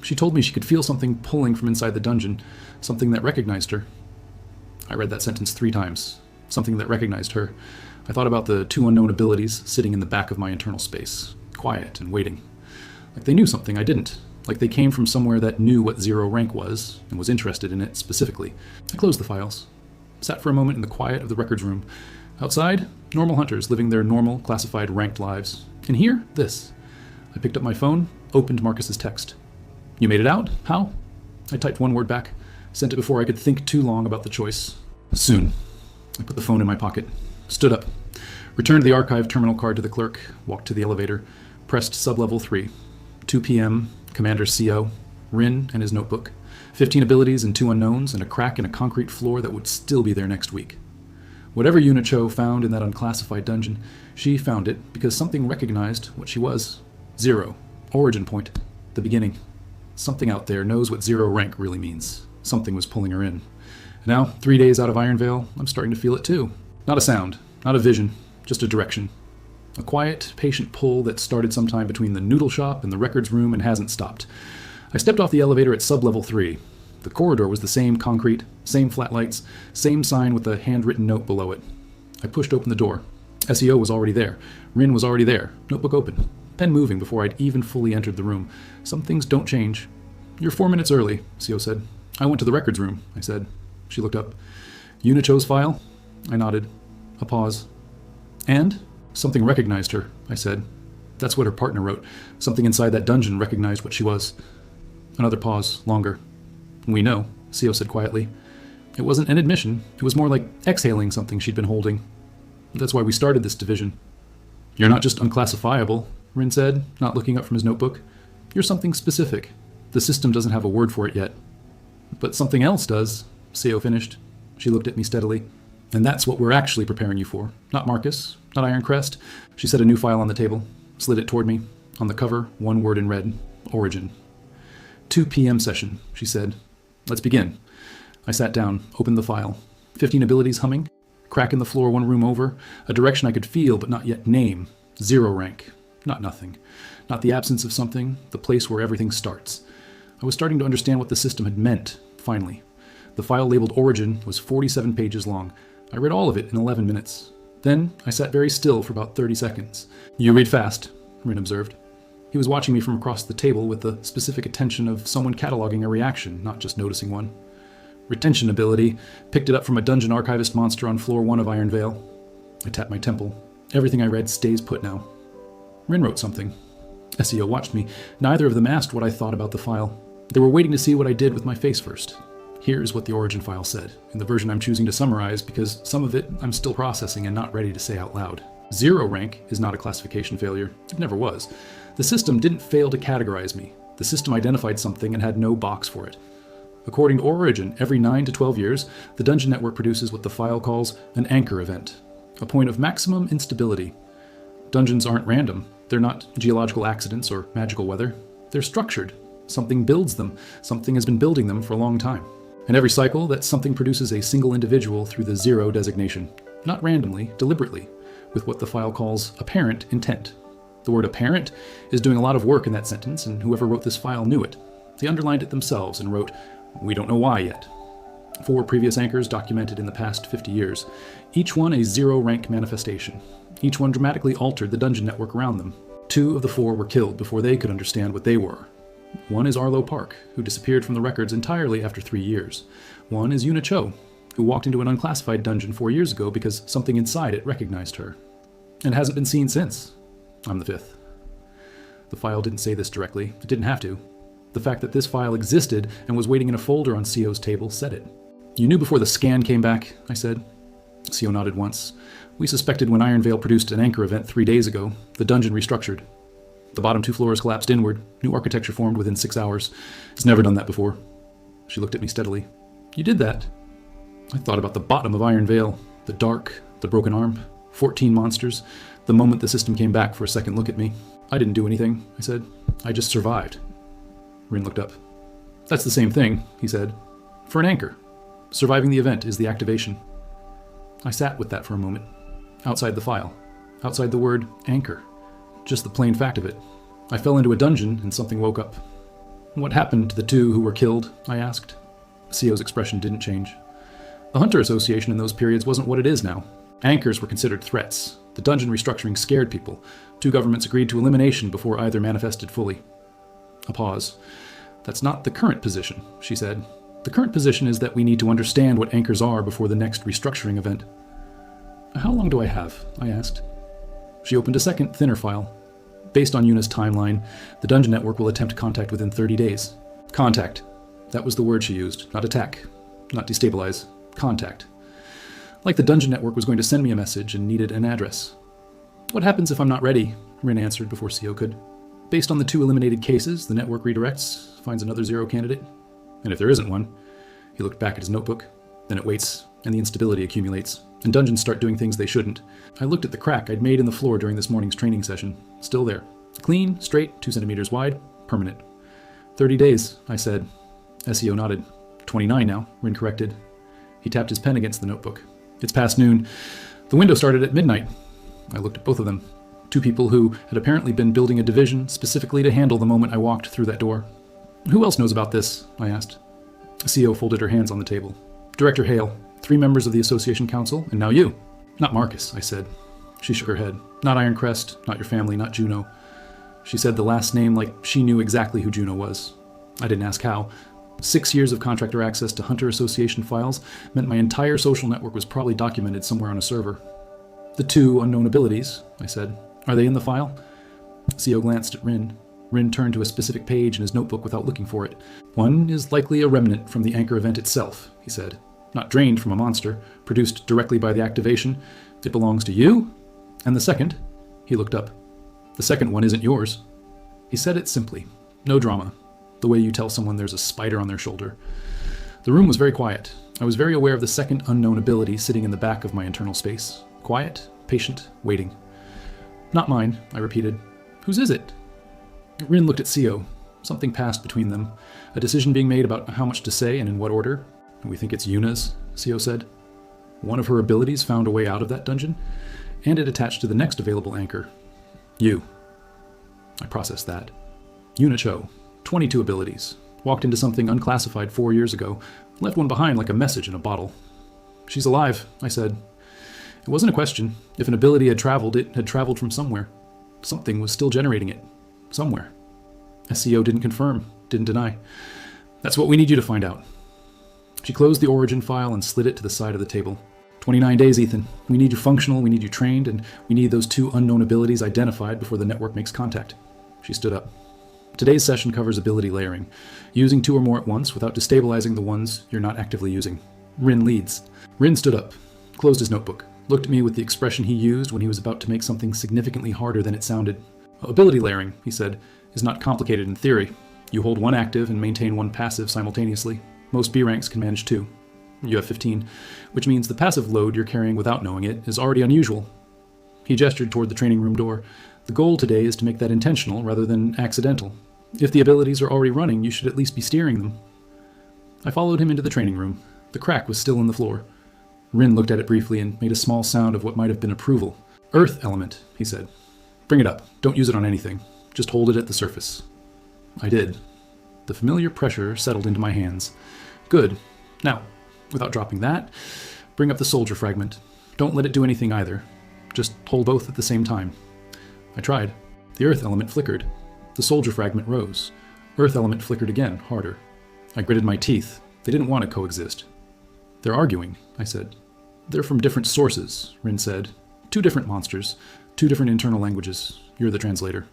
She told me she could feel something pulling from inside the dungeon, something that recognized her. I read that sentence 3 times. Something that recognized her. I thought about the 2 unknown abilities sitting in the back of my internal space, quiet and waiting. Like they knew something I didn't. Like they came from somewhere that knew what 0 rank was and was interested in it specifically. I closed the files. Sat for a moment in the quiet of the records room. Outside, normal hunters living their normal, classified, ranked lives. In here, this. I picked up my phone, opened Marcus's text. "You made it out? How?" I typed 1 word back, sent it before I could think too long about the choice. "Soon." I put the phone in my pocket, stood up, returned the archive terminal card to the clerk, walked to the elevator, pressed sublevel 3. 2 p.m., Commander CO, Rin and his notebook, 15 abilities and 2 unknowns, and a crack in a concrete floor that would still be there next week. Whatever Yuna Cho found in that unclassified dungeon, she found it because something recognized what she was. 0. Origin point. The beginning. Something out there knows what 0 rank really means. Something was pulling her in. And now, 3 days out of Ironvale, I'm starting to feel it too. Not a sound, not a vision, just a direction. A quiet, patient pull that started sometime between the noodle shop and the records room and hasn't stopped. I stepped off the elevator at sub-level 3. The corridor was the same concrete, same flat lights, same sign with a handwritten note below it. I pushed open the door. SEO was already there. Rin was already there. Notebook open. Pen moving before I'd even fully entered the room. Some things don't change. You're 4 minutes early, SEO said. I went to the records room, I said. She looked up. Yuna Cho's file? I nodded. A pause. And? Something recognized her, I said. That's what her partner wrote. Something inside that dungeon recognized what she was. Another pause, longer. We know, SEO said quietly. It wasn't an admission. It was more like exhaling something she'd been holding. That's why we started this division. You're not just unclassifiable, Rin said, not looking up from his notebook. You're something specific. The system doesn't have a word for it yet. But something else does, SEO finished. She looked at me steadily. And that's what we're actually preparing you for. Not Marcus, not Ironcrest. She set a new file on the table, slid it toward me. On the cover, one word in red, Origin. 2 p.m. session, she said. Let's begin. I sat down, opened the file. 15 abilities humming. Crack in the floor one room over. A direction I could feel but not yet name. 0 rank. Not nothing. Not the absence of something, the place where everything starts. I was starting to understand what the system had meant, finally. The file labeled Origin was 47 pages long. I read all of it in 11 minutes. Then I sat very still for about 30 seconds. You read fast, Rin observed. He was watching me from across the table with the specific attention of someone cataloging a reaction, not just noticing one. Retention ability. Picked it up from a dungeon archivist monster on floor 1 of Ironvale. I tapped my temple. Everything I read stays put now. Rin wrote something. SEO watched me. Neither of them asked what I thought about the file. They were waiting to see what I did with my face first. Here's what the Origin file said, in the version I'm choosing to summarize because some of it I'm still processing and not ready to say out loud. 0 rank is not a classification failure. It never was. The system didn't fail to categorize me. The system identified something and had no box for it. According to Origin, every 9 to 12 years, the Dungeon Network produces what the file calls an anchor event, a point of maximum instability. Dungeons aren't random. They're not geological accidents or magical weather. They're structured. Something builds them. Something has been building them for a long time. And every cycle, that something produces a single individual through the 0 designation. Not randomly, deliberately, with what the file calls apparent intent. The word apparent is doing a lot of work in that sentence, and whoever wrote this file knew it. They underlined it themselves and wrote, "We don't know why yet." 4 previous anchors documented in the past 50 years, each one a 0 rank manifestation. Each one dramatically altered the dungeon network around them. 2 of the 4 were killed before they could understand what they were. One is Arlo Park, who disappeared from the records entirely after 3 years. One is Yuna Cho, who walked into an unclassified dungeon 4 years ago because something inside it recognized her, and hasn't been seen since. I'm the 5th. The file didn't say this directly. It didn't have to. The fact that this file existed and was waiting in a folder on CO's table said it. You knew before the scan came back, I said. CO nodded once. We suspected when Ironvale produced an anchor event 3 days ago, the dungeon restructured. The bottom 2 floors collapsed inward. New architecture formed within 6 hours. It's never done that before. She looked at me steadily. You did that? I thought about the bottom of Ironvale, the dark, the broken arm, 14 monsters, the moment the system came back for a second look at me. I didn't do anything, I said. I just survived. Rin looked up. That's the same thing, he said. For an anchor. Surviving the event is the activation. I sat with that for a moment. Outside the file. Outside the word anchor. Just the plain fact of it. I fell into a dungeon and something woke up. What happened to the 2 who were killed? I asked. CO's expression didn't change. The Hunter Association in those periods wasn't what it is now. Anchors were considered threats. The dungeon restructuring scared people. 2 governments agreed to elimination before either manifested fully. A pause. That's not the current position, she said. The current position is that we need to understand what anchors are before the next restructuring event. How long do I have? I asked. She opened a second, thinner file. Based on Yuna's timeline, the Dungeon Network will attempt contact within 30 days. Contact. That was the word she used. Not attack. Not destabilize. Contact. Like the Dungeon Network was going to send me a message and needed an address. What happens if I'm not ready? Rin answered before CO could. Based on the 2 eliminated cases, the network redirects, finds another 0 candidate. And if there isn't one, he looked back at his notebook, then it waits and the instability accumulates, and dungeons start doing things they shouldn't. I looked at the crack I'd made in the floor during this morning's training session. Still there. Clean, straight, 2 centimeters wide, permanent. 30 days, I said. SEO nodded. 29 now, Rin corrected. He tapped his pen against the notebook. It's past noon. The window started at midnight. I looked at both of them. 2 people who had apparently been building a division specifically to handle the moment I walked through that door. Who else knows about this? I asked. CO folded her hands on the table. Director Hale, 3 members of the Association Council, and now you. Not Marcus, I said. She shook her head. Not Ironcrest, not your family, not Juno. She said the last name like she knew exactly who Juno was. I didn't ask how. 6 years of contractor access to Hunter Association files meant my entire social network was probably documented somewhere on a server. The 2 unknown abilities, I said. Are they in the file? CO glanced at Rin. Rin turned to a specific page in his notebook without looking for it. One is likely a remnant from the anchor event itself, he said. Not drained from a monster, produced directly by the activation. It belongs to you? And the second? He looked up. The second one isn't yours. He said it simply. No drama. The way you tell someone there's a spider on their shoulder. The room was very quiet. I was very aware of the second unknown ability sitting in the back of my internal space. Quiet, patient, waiting. Not mine, I repeated. Whose is it? Rin looked at CO. Something passed between them. A decision being made about how much to say and in what order. We think it's Yuna's, CO said. One of her abilities found a way out of that dungeon, and it attached to the next available anchor. You. I processed that. Yuna Cho. 22 abilities. Walked into something unclassified 4 years ago. Left one behind like a message in a bottle. She's alive, I said. It wasn't a question. If an ability had traveled, it had traveled from somewhere. Something was still generating it. Somewhere. SEO didn't confirm, didn't deny. That's what we need you to find out. She closed the origin file and slid it to the side of the table. 29 days, Ethan. We need you functional, we need you trained, and we need those 2 unknown abilities identified before the network makes contact. She stood up. Today's session covers ability layering, using 2 or more at once without destabilizing the ones you're not actively using. Rin leads. Rin stood up, closed his notebook, looked at me with the expression he used when he was about to make something significantly harder than it sounded. Ability layering, he said, is not complicated in theory. You hold 1 active and maintain 1 passive simultaneously. Most B ranks can manage 2. You have 15, which means the passive load you're carrying without knowing it is already unusual. He gestured toward the training room door. The goal today is to make that intentional rather than accidental. If the abilities are already running, you should at least be steering them. I followed him into the training room. The crack was still in the floor. Rin looked at it briefly and made a small sound of what might have been approval. Earth element, he said. Bring it up. Don't use it on anything. Just hold it at the surface. I did. The familiar pressure settled into my hands. Good. Now, without dropping that, bring up the soldier fragment. Don't let it do anything either. Just hold both at the same time. I tried. The earth element flickered. The soldier fragment rose. Earth element flickered again, harder. I gritted my teeth. They didn't want to coexist. They're arguing, I said. They're from different sources, Rin said. 2 different monsters. 2 different internal languages. You're the translator.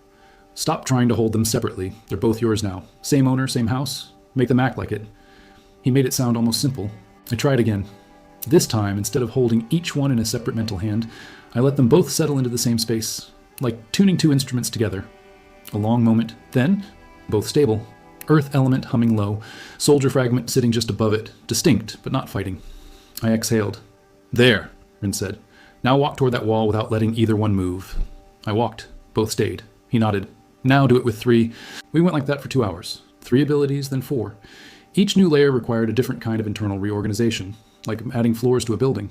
Stop trying to hold them separately. They're both yours now. Same owner, same house. Make them act like it. He made it sound almost simple. I tried again. This time, instead of holding each one in a separate mental hand, I let them both settle into the same space, like tuning 2 instruments together. A long moment, then, both stable. Earth element humming low, soldier fragment sitting just above it, distinct, but not fighting. I exhaled. There, Rin said. Now walk toward that wall without letting either one move. I walked. Both stayed. He nodded. Now do it with 3. We went like that for 2 hours. 3 abilities, then 4. Each new layer required a different kind of internal reorganization, like adding floors to a building.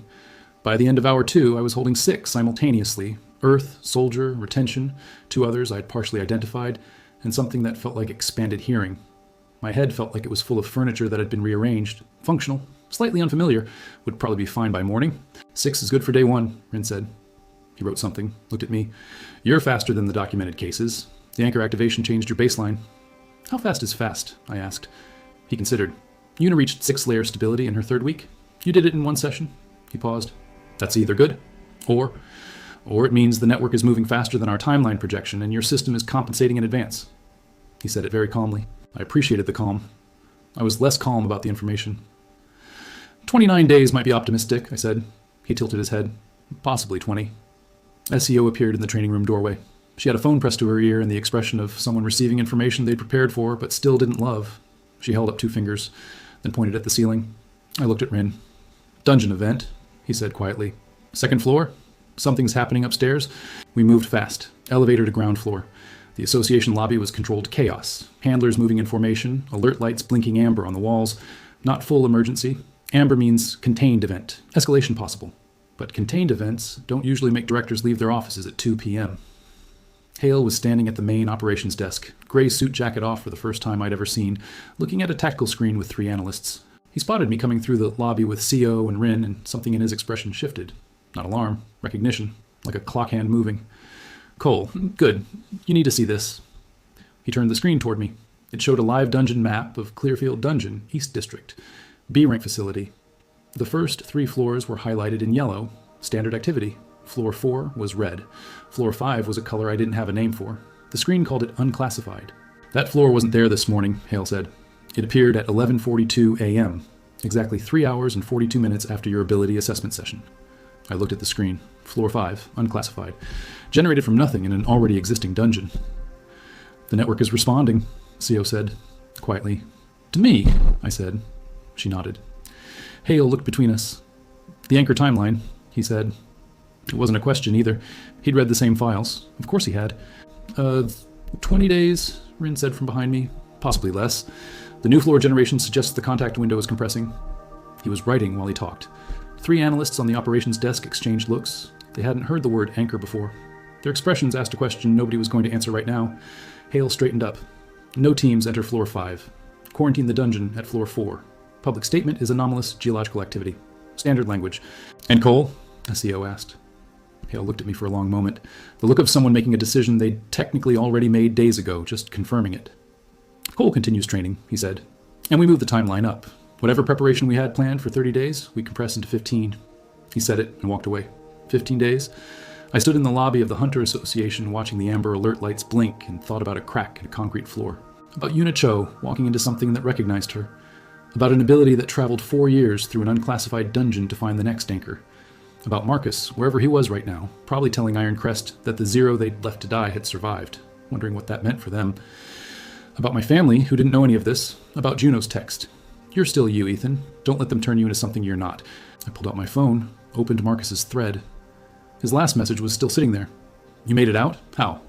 By the end of hour 2, I was holding 6 simultaneously. Earth, soldier, retention, 2 others I'd partially identified, and something that felt like expanded hearing. My head felt like it was full of furniture that had been rearranged. Functional, slightly unfamiliar, would probably be fine by morning. 6 is good for day 1, Rin said. He wrote something, looked at me. You're faster than the documented cases. The anchor activation changed your baseline. How fast is fast? I asked. He considered. Yuna reached 6-layer stability in her 3rd week. You did it in 1 session. He paused. That's either good, or it means the network is moving faster than our timeline projection and your system is compensating in advance. He said it very calmly. I appreciated the calm. I was less calm about the information. 29 days might be optimistic, I said. He tilted his head. Possibly 20. SEO appeared in the training room doorway. She had a phone pressed to her ear and the expression of someone receiving information they'd prepared for but still didn't love. She held up 2 fingers, then pointed at the ceiling. I looked at Rin. Dungeon event, he said quietly. Second floor? Something's happening upstairs. We moved fast. Elevator to ground floor. The association lobby was controlled chaos. Handlers moving in formation, alert lights blinking amber on the walls. Not full emergency. Amber means contained event. Escalation possible. But contained events don't usually make directors leave their offices at 2 p.m. Hale was standing at the main operations desk, gray suit jacket off for the first time I'd ever seen, looking at a tactical screen with 3 analysts. He spotted me coming through the lobby with CO and Rin, and something in his expression shifted. Not alarm, recognition, like a clock hand moving. Cole, good. You need to see this. He turned the screen toward me. It showed a live dungeon map of Clearfield Dungeon, East District. B-rank facility. The first 3 floors were highlighted in yellow, standard activity. Floor 4 was red. Floor 5 was a color I didn't have a name for. The screen called it unclassified. That floor wasn't there this morning, Hale said. It appeared at 11:42 a.m., exactly 3 hours and 42 minutes after your ability assessment session. I looked at the screen. Floor 5, unclassified. Generated from nothing in an already existing dungeon. The network is responding, CO said, quietly. To me, I said. She nodded. Hale looked between us. The anchor timeline, he said. It wasn't a question either. He'd read the same files. Of course he had. 20 days, Rin said from behind me. Possibly less. The new floor generation suggests the contact window is compressing. He was writing while he talked. 3 analysts on the operations desk exchanged looks. They hadn't heard the word anchor before. Their expressions asked a question nobody was going to answer right now. Hale straightened up. No teams enter floor 5. Quarantine the dungeon at floor 4. Public statement is anomalous geological activity. Standard language. And Cole? A CO asked. Hale looked at me for a long moment. The look of someone making a decision they'd technically already made days ago, just confirming it. Cole continues training, he said. And we move the timeline up. Whatever preparation we had planned for 30 days, we compress into 15. He said it and walked away. 15 days? I stood in the lobby of the Hunter Association watching the amber alert lights blink and thought about a crack in a concrete floor. About Yuna Cho walking into something that recognized her. About an ability that traveled 4 years through an unclassified dungeon to find the next anchor. About Marcus, wherever he was right now, probably telling Ironcrest that the 0 they'd left to die had survived, wondering what that meant for them. About my family, who didn't know any of this. About Juno's text. You're still you, Ethan. Don't let them turn you into something you're not. I pulled out my phone, opened Marcus's thread. His last message was still sitting there. You made it out? How?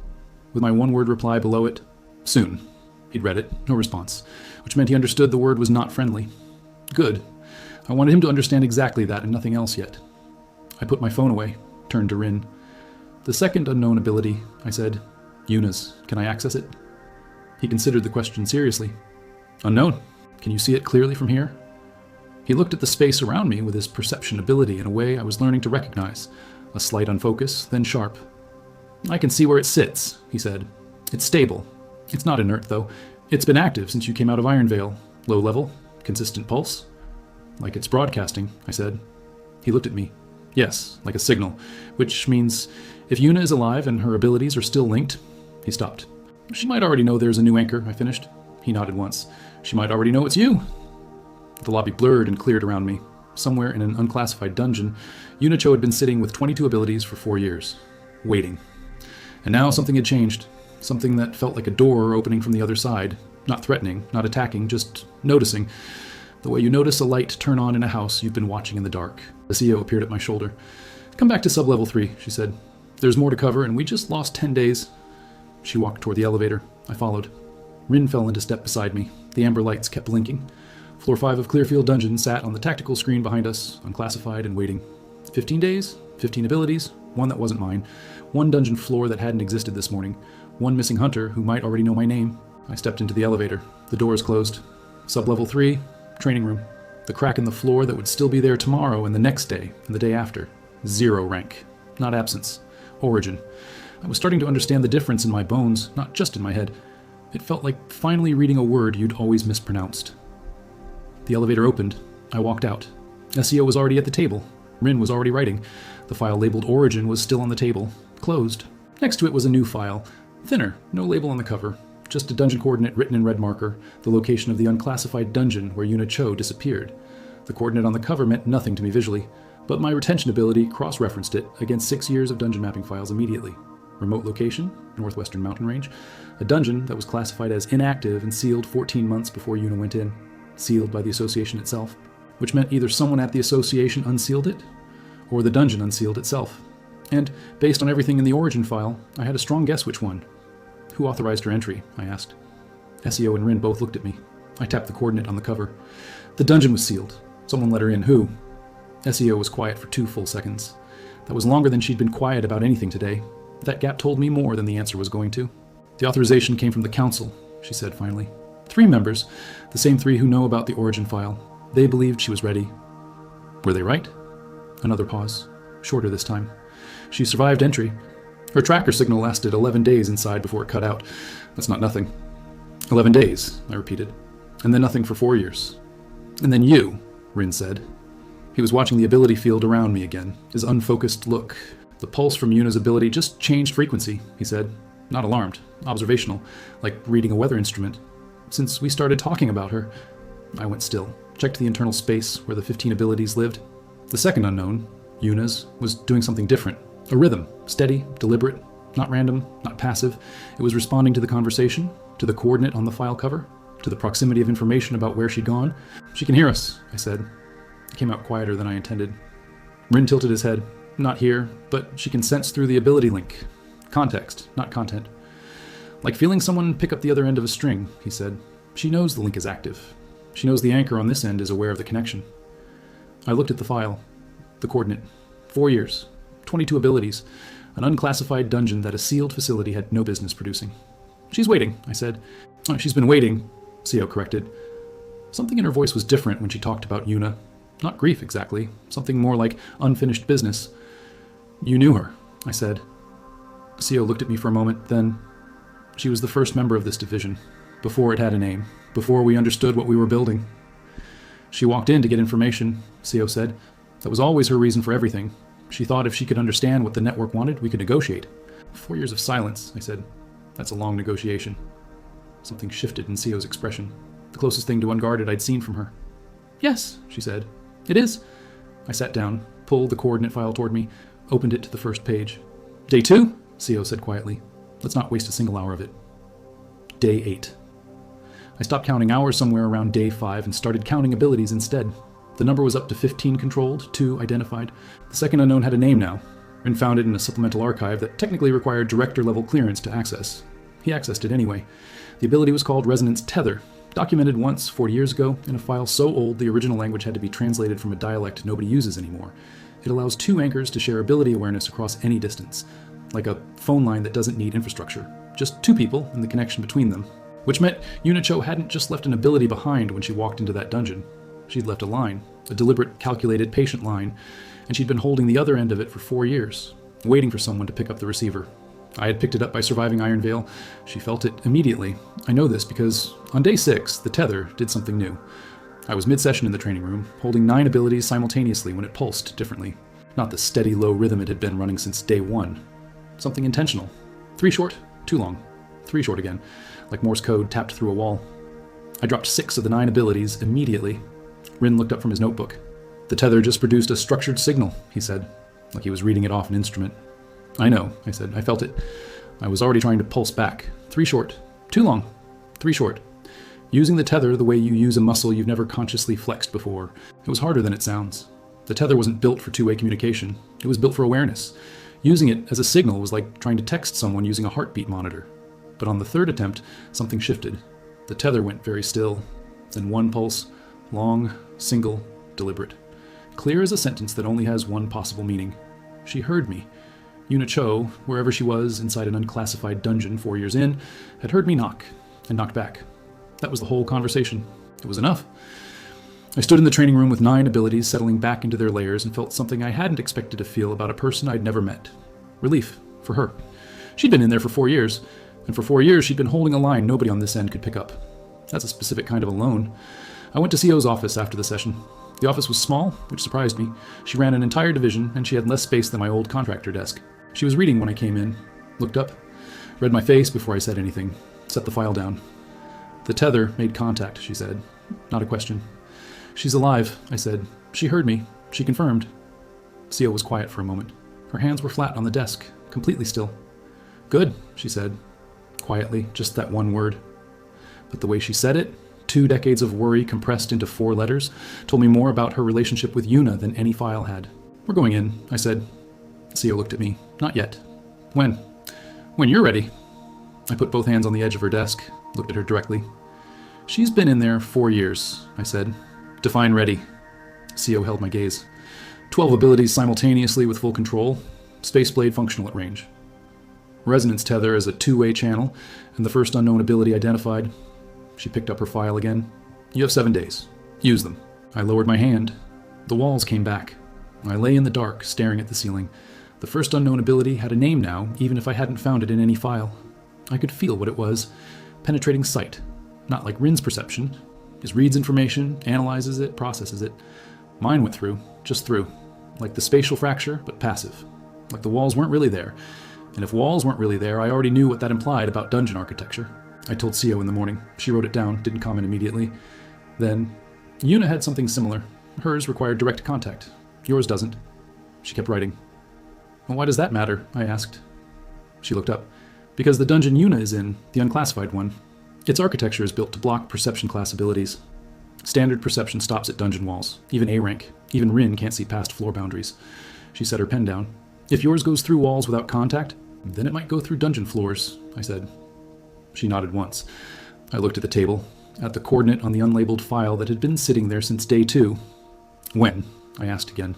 With my one-word reply below it, soon. He'd read it, no response, which meant he understood the word was not friendly. Good. I wanted him to understand exactly that and nothing else yet. I put my phone away, turned to Rin. The second unknown ability, I said. Yuna's. Can I access it? He considered the question seriously. Unknown. Can you see it clearly from here? He looked at the space around me with his perception ability in a way I was learning to recognize. A slight unfocus, then sharp. I can see where it sits, he said. It's stable. It's not inert, though. It's been active since you came out of Ironvale. Low level, consistent pulse. Like it's broadcasting, I said. He looked at me. Yes, like a signal, which means if Yuna is alive and her abilities are still linked. He stopped. She might already know there's a new anchor, I finished. He nodded once. She might already know it's you. The lobby blurred and cleared around me. Somewhere in an unclassified dungeon, Yuna Cho had been sitting with 22 abilities for 4 years. Waiting. And now something had changed. Something that felt like a door opening from the other side. Not threatening, not attacking, just noticing. The way you notice a light turn on in a house you've been watching in the dark. The CEO appeared at my shoulder. Come back to sub-level 3, she said. There's more to cover, and we just lost 10 days. She walked toward the elevator. I followed. Rin fell into step beside me. The amber lights kept blinking. Floor 5 of Clearfield Dungeon sat on the tactical screen behind us, unclassified and waiting. 15 days, 15 abilities, 1 that wasn't mine, 1 dungeon floor that hadn't existed this morning, 1 missing hunter who might already know my name. I stepped into the elevator. The doors closed. Sub-level 3, training room. The crack in the floor that would still be there tomorrow and the next day and the day after. 0 rank. Not absence. Origin. I was starting to understand the difference in my bones, not just in my head. It felt like finally reading a word you'd always mispronounced. The elevator opened. I walked out. SEO was already at the table. Rin was already writing. The file labeled Origin was still on the table. Closed. Next to it was a new file. Thinner. No label on the cover. Just a dungeon coordinate written in red marker. The location of the unclassified dungeon where Yuna Cho disappeared. The coordinate on the cover meant nothing to me visually, but my retention ability cross-referenced it against 6 years of dungeon mapping files immediately. Remote location, Northwestern Mountain Range. A dungeon that was classified as inactive and sealed 14 months before Yuna went in. Sealed by the association itself. which meant either someone at the association unsealed it, or the dungeon unsealed itself. And based on everything in the origin file, I had a strong guess which one. Who authorized her entry? I asked. SEO and Rin both looked at me. I tapped the coordinate on the cover. The dungeon was sealed. Someone let her in. Who? SEO was quiet for 2 full seconds. That was longer than she'd been quiet about anything today. That gap told me more than the answer was going to. The authorization came from the council, she said finally. 3 members, the same 3 who know about the origin file. They believed she was ready. Were they right? Another pause, shorter this time. She survived entry. Her tracker signal lasted 11 days inside before it cut out. That's not nothing. 11 days, I repeated. And then nothing for 4 years. And then you, Rin said. He was watching the ability field around me again, his unfocused look. The pulse from Yuna's ability just changed frequency, he said. Not alarmed, observational, like reading a weather instrument. Since we started talking about her, I went still, checked the internal space where the 15 abilities lived. The second unknown, Yuna's, was doing something different. A rhythm, steady, deliberate, not random, not passive. It was responding to the conversation, to the coordinate on the file cover, to the proximity of information about where she'd gone. She can hear us, I said. It came out quieter than I intended. Rin tilted his head. Not here, but she can sense through the ability link. Context, not content. Like feeling someone pick up the other end of a string, he said. She knows the link is active. She knows the anchor on this end is aware of the connection. I looked at the file. The coordinate. 4 years. 22 abilities. An unclassified dungeon that a sealed facility had no business producing. She's waiting, I said. Oh, she's been waiting, CO corrected. Something in her voice was different when she talked about Yuna. Not grief, exactly. Something more like unfinished business. You knew her, I said. CO looked at me for a moment, then... She was the first member of this division, before it had a name, before we understood what we were building. She walked in to get information, CO said. That was always her reason for everything. She thought if she could understand what the network wanted, we could negotiate. 4 years of silence, I said. That's a long negotiation. Something shifted in CO's expression, the closest thing to unguarded I'd seen from her. Yes, she said. It is. I sat down, pulled the coordinate file toward me, opened it to the first page. Day 2, CO said quietly. Let's not waste a single hour of it. Day 8. I stopped counting hours somewhere around day 5 and started counting abilities instead. The number was up to 15 controlled, 2 identified. The second unknown had a name now, and found it in a supplemental archive that technically required director-level clearance to access. He accessed it anyway. The ability was called Resonance Tether, documented once 40 years ago in a file so old the original language had to be translated from a dialect nobody uses anymore. It allows 2 anchors to share ability awareness across any distance, like a phone line that doesn't need infrastructure. Just 2 people and the connection between them. Which meant Yuna hadn't just left an ability behind when she walked into that dungeon. She'd left a line, a deliberate, calculated, patient line, and she'd been holding the other end of it for 4 years, waiting for someone to pick up the receiver. I had picked it up by surviving Iron Veil. She felt it immediately. I know this because on day 6, the tether did something new. I was mid-session in the training room, holding 9 abilities simultaneously when it pulsed differently. Not the steady, low rhythm it had been running since day 1. Something intentional. 3 short, 2 long. 3 short again, like Morse code tapped through a wall. I dropped 6 of the 9 abilities immediately. Rin looked up from his notebook. The tether just produced a structured signal, he said, like he was reading it off an instrument. I know, I said. I felt it. I was already trying to pulse back. 3 short. 2 long. 3 short. Using the tether the way you use a muscle you've never consciously flexed before. It was harder than it sounds. The tether wasn't built for two-way communication. It was built for awareness. Using it as a signal was like trying to text someone using a heartbeat monitor. But on the 3rd attempt, something shifted. The tether went very still. Then 1 pulse, long, single, deliberate. Clear as a sentence that only has one possible meaning. She heard me. Yuna Cho, wherever she was inside an unclassified dungeon 4 years in, had heard me knock, and knocked back. That was the whole conversation. It was enough. I stood in the training room with 9 abilities settling back into their layers and felt something I hadn't expected to feel about a person I'd never met. Relief, for her. She'd been in there for 4 years, and for 4 years she'd been holding a line nobody on this end could pick up. That's a specific kind of alone. I went to CO's office after the session. The office was small, which surprised me. She ran an entire division, and she had less space than my old contractor desk. She was reading when I came in, looked up, read my face before I said anything, set the file down. The tether made contact, she said. Not a question. She's alive, I said. She heard me. She confirmed. CO was quiet for a moment. Her hands were flat on the desk, completely still. Good, she said. Quietly, just that one word. But the way she said it, 2 decades of worry compressed into 4 letters, told me more about her relationship with Yuna than any file had. "We're going in," I said. Sio looked at me. "Not yet." "When?" "When you're ready." I put both hands on the edge of her desk, looked at her directly. "She's been in there 4 years," I said. "Define ready." Sio held my gaze. 12 abilities simultaneously with full control. Space blade functional at range. Resonance tether as a 2-way channel, and the first unknown ability identified. She picked up her file again. "You have 7 days. Use them." I lowered my hand. The walls came back. I lay in the dark, staring at the ceiling. The first unknown ability had a name now, even if I hadn't found it in any file. I could feel what it was. Penetrating sight. Not like Rin's perception. Just reads information, analyzes it, processes it. Mine went through, just through. Like the spatial fracture, but passive. Like the walls weren't really there. And if walls weren't really there, I already knew what that implied about dungeon architecture. I told Sio in the morning. She wrote it down, didn't comment immediately. Then, Yuna had something similar. Hers required direct contact. Yours doesn't. She kept writing. "Well, why does that matter?" I asked. She looked up. "Because the dungeon Yuna is in, the unclassified one, its architecture is built to block perception class abilities. Standard perception stops at dungeon walls, even A rank. Even Rin can't see past floor boundaries." She set her pen down. "If yours goes through walls without contact, then it might go through dungeon floors," I said. She nodded once. I looked at the table, at the coordinate on the unlabeled file that had been sitting there since day 2. "When?" I asked again.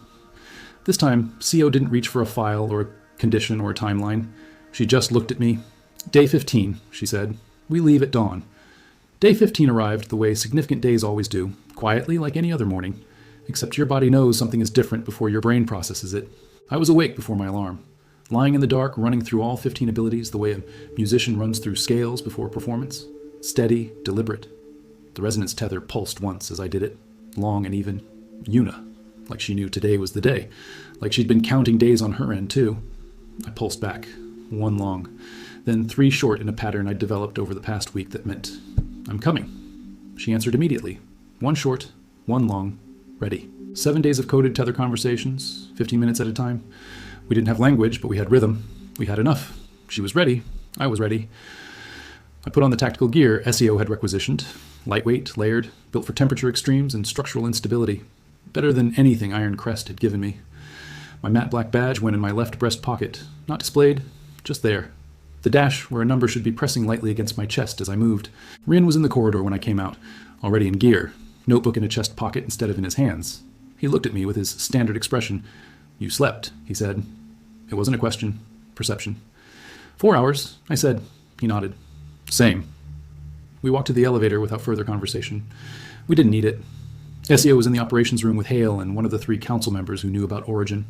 This time, Sio didn't reach for a file or a condition or a timeline. She just looked at me. "Day 15, she said. "We leave at dawn." Day 15 arrived the way significant days always do, quietly like any other morning, except your body knows something is different before your brain processes it. I was awake before my alarm, lying in the dark, running through all 15 abilities the way a musician runs through scales before a performance. Steady, deliberate. The resonance tether pulsed once as I did it, long and even. Yuna. Like she knew today was the day. Like she'd been counting days on her end, too. I pulsed back. 1 long. Then 3 short in a pattern I'd developed over the past week that meant, "I'm coming." She answered immediately. 1 short, 1 long, ready. 7 days of coded tether conversations, 15 minutes at a time. We didn't have language, but we had rhythm. We had enough. She was ready. I was ready. I put on the tactical gear SEO had requisitioned. Lightweight, layered, built for temperature extremes and structural instability. Better than anything Iron Crest had given me. My matte black badge went in my left breast pocket. Not displayed, just there. The dash where a number should be pressing lightly against my chest as I moved. Rin was in the corridor when I came out, already in gear. Notebook in a chest pocket instead of in his hands. He looked at me with his standard expression. "You slept," he said. It wasn't a question. Perception. 4 hours, I said. He nodded. "Same." We walked to the elevator without further conversation. We didn't need it. SEO was in the operations room with Hale and one of the 3 council members who knew about Origin.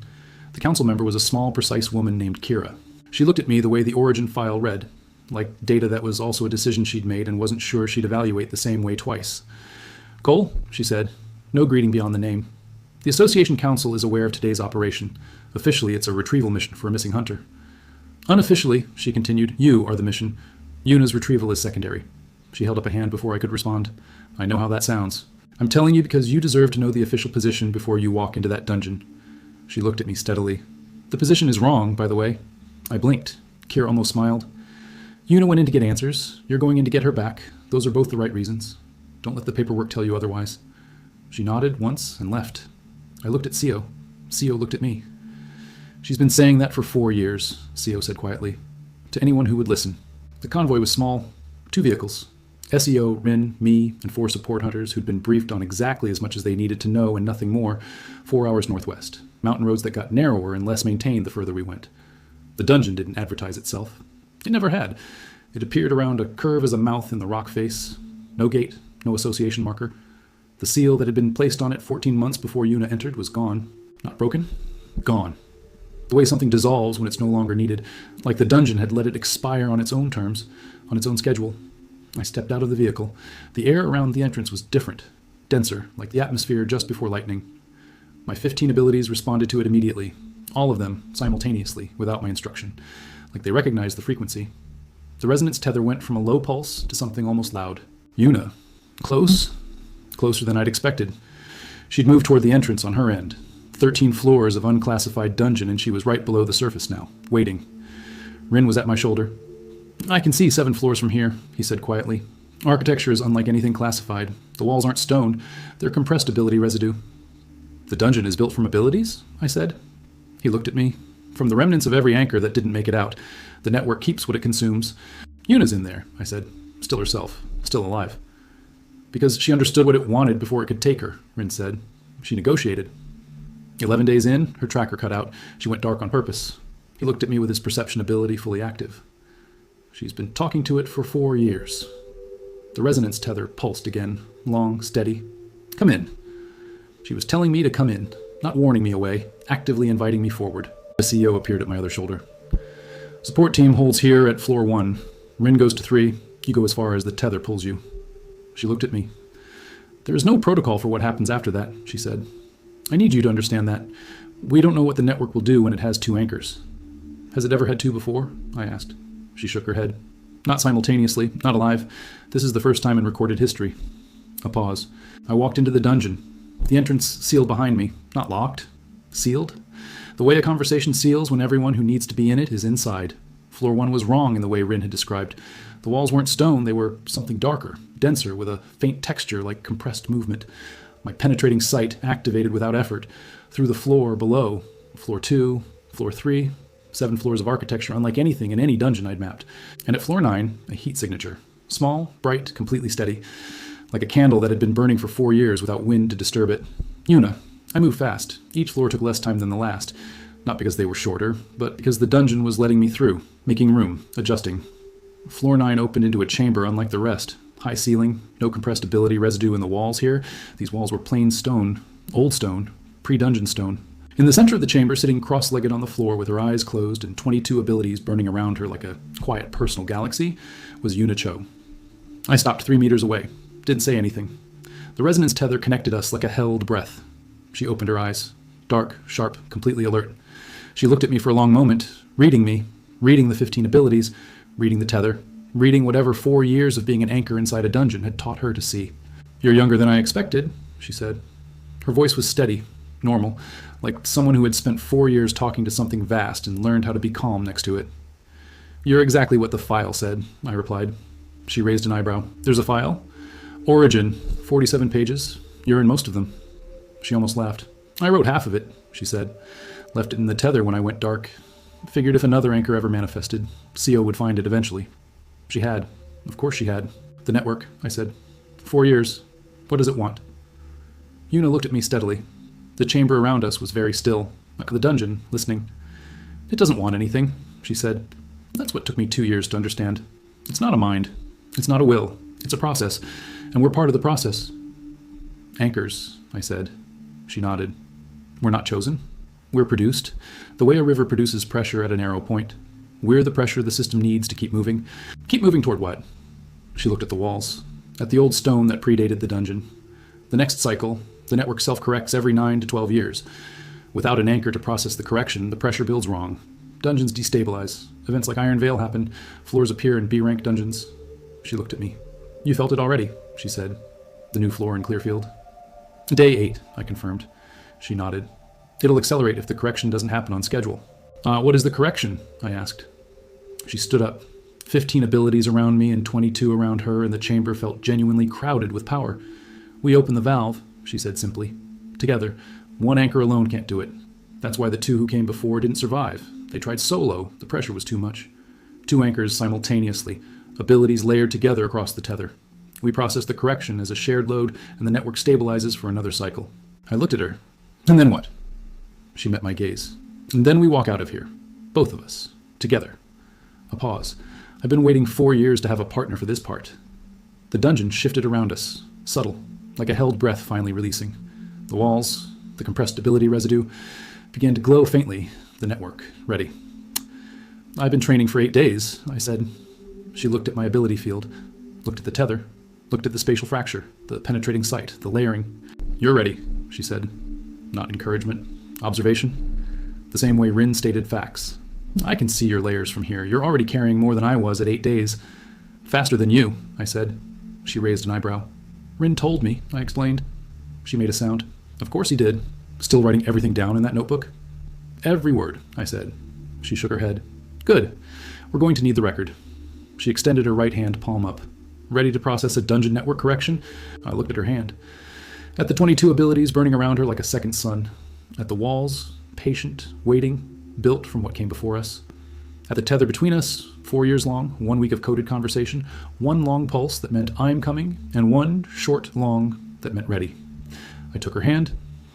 The council member was a small, precise woman named Kira. She looked at me the way the Origin file read, like data that was also a decision she'd made and wasn't sure she'd evaluate the same way twice. "Cole," she said. No greeting beyond the name. "The Association Council is aware of today's operation. Officially, it's a retrieval mission for a missing hunter. Unofficially," she continued, "you are the mission. Yuna's retrieval is secondary." She held up a hand before I could respond. "I know how that sounds. I'm telling you because you deserve to know the official position before you walk into that dungeon." She looked at me steadily. "The position is wrong, by the way." I blinked. Kira almost smiled. "Yuna went in to get answers. You're going in to get her back. Those are both the right reasons. Don't let the paperwork tell you otherwise." She nodded once and left. I looked at Sio. Sio looked at me. "She's been saying that for 4 years," Sio said quietly. "To anyone who would listen." The convoy was small. 2 vehicles. SEO, Rin, me, and 4 support hunters who'd been briefed on exactly as much as they needed to know and nothing more. 4 hours northwest. Mountain roads that got narrower and less maintained the further we went. The dungeon didn't advertise itself. It never had. It appeared around a curve as a mouth in the rock face. No gate, no association marker. The seal that had been placed on it 14 months before Yuna entered was gone. Not broken. Gone. The way something dissolves when it's no longer needed, like the dungeon had let it expire on its own terms, on its own schedule. I stepped out of the vehicle. The air around the entrance was different, denser, like the atmosphere just before lightning. My 15 abilities responded to it immediately, all of them simultaneously, without my instruction, like they recognized the frequency. The resonance tether went from a low pulse to something almost loud. Yuna. Close? Closer than I'd expected. She'd moved toward the entrance on her end. 13 floors of unclassified dungeon, and she was right below the surface now, waiting. Rin was at my shoulder. "I can see 7 floors from here," he said quietly. Architecture is unlike anything classified. The walls aren't stone, they're compressed ability residue. The dungeon is built from abilities? I said. He looked at me. From the remnants of every anchor that didn't make it out, the network keeps what it consumes. Yuna's in there, I said. Still herself. Still alive. Because she understood what it wanted before it could take her, Rin said. She negotiated. 11 days in, her tracker cut out. She went dark on purpose. He looked at me with his perception ability fully active. She's been talking to it for 4 years. The resonance tether pulsed again, long, steady. Come in. She was telling me to come in, not warning me away, actively inviting me forward. A CEO appeared at my other shoulder. Support team holds here at floor 1. Rin goes to 3. You go as far as the tether pulls you. She looked at me. There is no protocol for what happens after that, she said. I need you to understand that. We don't know what the network will do when it has 2 anchors. Has it ever had 2 before? I asked. She shook her head. Not simultaneously, not alive. This is the first time in recorded history. A pause. I walked into the dungeon. The entrance sealed behind me. Not locked. Sealed? The way a conversation seals when everyone who needs to be in it is inside. Floor 1 was wrong in the way Rin had described. The walls weren't stone, they were something darker, denser, with a faint texture like compressed movement. My penetrating sight activated without effort. Through the floor below. Floor 2, floor 3, 7 floors of architecture unlike anything in any dungeon I'd mapped. And at floor 9, a heat signature. Small, bright, completely steady. Like a candle that had been burning for 4 years without wind to disturb it. Yuna. I moved fast. Each floor took less time than the last. Not because they were shorter, but because the dungeon was letting me through, making room, adjusting. Floor 9 opened into a chamber unlike the rest. High ceiling, no compressed ability residue in the walls here. These walls were plain stone, old stone, pre-dungeon stone. In the center of the chamber, sitting cross-legged on the floor with her eyes closed and 22 abilities burning around her like a quiet personal galaxy, was Yuna Cho. I stopped 3 meters away. Didn't say anything. The resonance tether connected us like a held breath. She opened her eyes. Dark, sharp, completely alert. She looked at me for a long moment, reading me, reading the 15 abilities, reading the tether, reading whatever 4 years of being an anchor inside a dungeon had taught her to see. You're younger than I expected, she said. Her voice was steady, normal, like someone who had spent 4 years talking to something vast and learned how to be calm next to it. You're exactly what the file said, I replied. She raised an eyebrow. There's a file? Origin, 47 pages. You're in most of them. She almost laughed. I wrote half of it, she said. Left it in the tether when I went dark. Figured if another anchor ever manifested, CO would find it eventually. She had. Of course she had. The network, I said. 4 years. What does it want? Yuna looked at me steadily. The chamber around us was very still, like the dungeon, listening. It doesn't want anything, she said. That's what took me 2 years to understand. It's not a mind. It's not a will. It's a process. And we're part of the process. Anchors, I said. She nodded. We're not chosen. We're produced. The way a river produces pressure at a narrow point. We're the pressure the system needs to keep moving. Keep moving toward what? She looked at the walls. At the old stone that predated the dungeon. The next cycle, the network self-corrects every 9 to 12 years. Without an anchor to process the correction, the pressure builds wrong. Dungeons destabilize. Events like Iron Veil happen. Floors appear in B-rank dungeons. She looked at me. You felt it already, she said. The new floor in Clearfield. Day 8, I confirmed. She nodded. It'll accelerate if the correction doesn't happen on schedule. What is the correction? I asked. She stood up. 15 abilities around me and 22 around her, and the chamber felt genuinely crowded with power. We opened the valve, she said simply. Together. One anchor alone can't do it. That's why the 2 who came before didn't survive. They tried solo. The pressure was too much. 2 anchors simultaneously. Abilities layered together across the tether. We process the correction as a shared load, and the network stabilizes for another cycle. I looked at her. And then what? She met my gaze. And then we walk out of here. Both of us. Together. A pause. I've been waiting 4 years to have a partner for this part. The dungeon shifted around us. Subtle. Like a held breath finally releasing. The walls, the compressed ability residue, began to glow faintly. The network. Ready. I've been training for 8 days, I said. She looked at my ability field. Looked at the tether. Looked at the spatial fracture. The penetrating sight. The layering. You're ready, she said. Not encouragement. Observation. The same way Rin stated facts. I can see your layers from here. You're already carrying more than I was at 8 days. Faster than you, I said. She raised an eyebrow. Rin told me, I explained. She made a sound. Of course he did. Still writing everything down in that notebook? Every word, I said. She shook her head. Good. We're going to need the record. She extended her right hand palm up. ready to process a dungeon network correction? I looked at her hand. At the 22 abilities burning around her like a second sun. At the walls, patient, waiting, built from what came before us. At the tether between us, 4 years long, 1 week of coded conversation, 1 long pulse that meant I'm coming, and 1 short long that meant ready. I took her hand.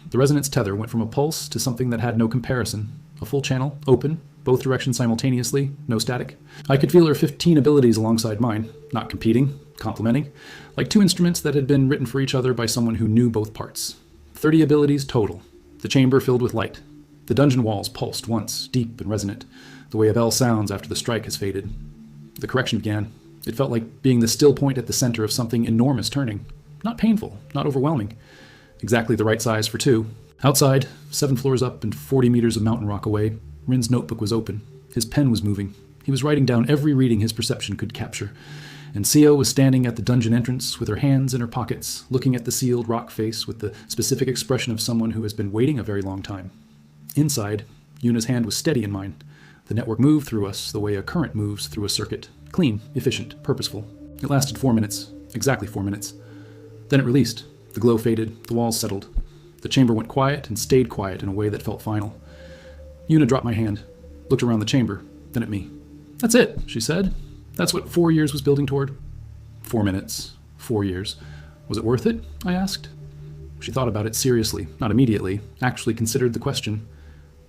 The resonance tether went from a pulse to something that had no comparison. A full channel, open, both directions simultaneously, no static. I could feel her 15 abilities alongside mine, not competing, complementing, like 2 instruments that had been written for each other by someone who knew both parts. 30 abilities total. The chamber filled with light. The dungeon walls pulsed once, deep and resonant, the way a bell sounds after the strike has faded. The correction began. It felt like being the still point at the center of something enormous turning. Not painful, not overwhelming. Exactly the right size for 2. Outside, 7 floors up and 40 meters of mountain rock away, Rin's notebook was open. His pen was moving. He was writing down every reading his perception could capture. And Sio was standing at the dungeon entrance with her hands in her pockets, looking at the sealed rock face with the specific expression of someone who has been waiting a very long time. Inside, Yuna's hand was steady in mine. The network moved through us the way a current moves through a circuit. Clean, efficient, purposeful. It lasted 4 minutes. Exactly 4 minutes. Then it released. The glow faded. The walls settled. The chamber went quiet and stayed quiet in a way that felt final. Yuna dropped my hand, looked around the chamber, then at me. That's it, she said. That's what 4 years was building toward. 4 minutes. 4 years. Was it worth it? I asked. She thought about it seriously, not immediately, actually considered the question.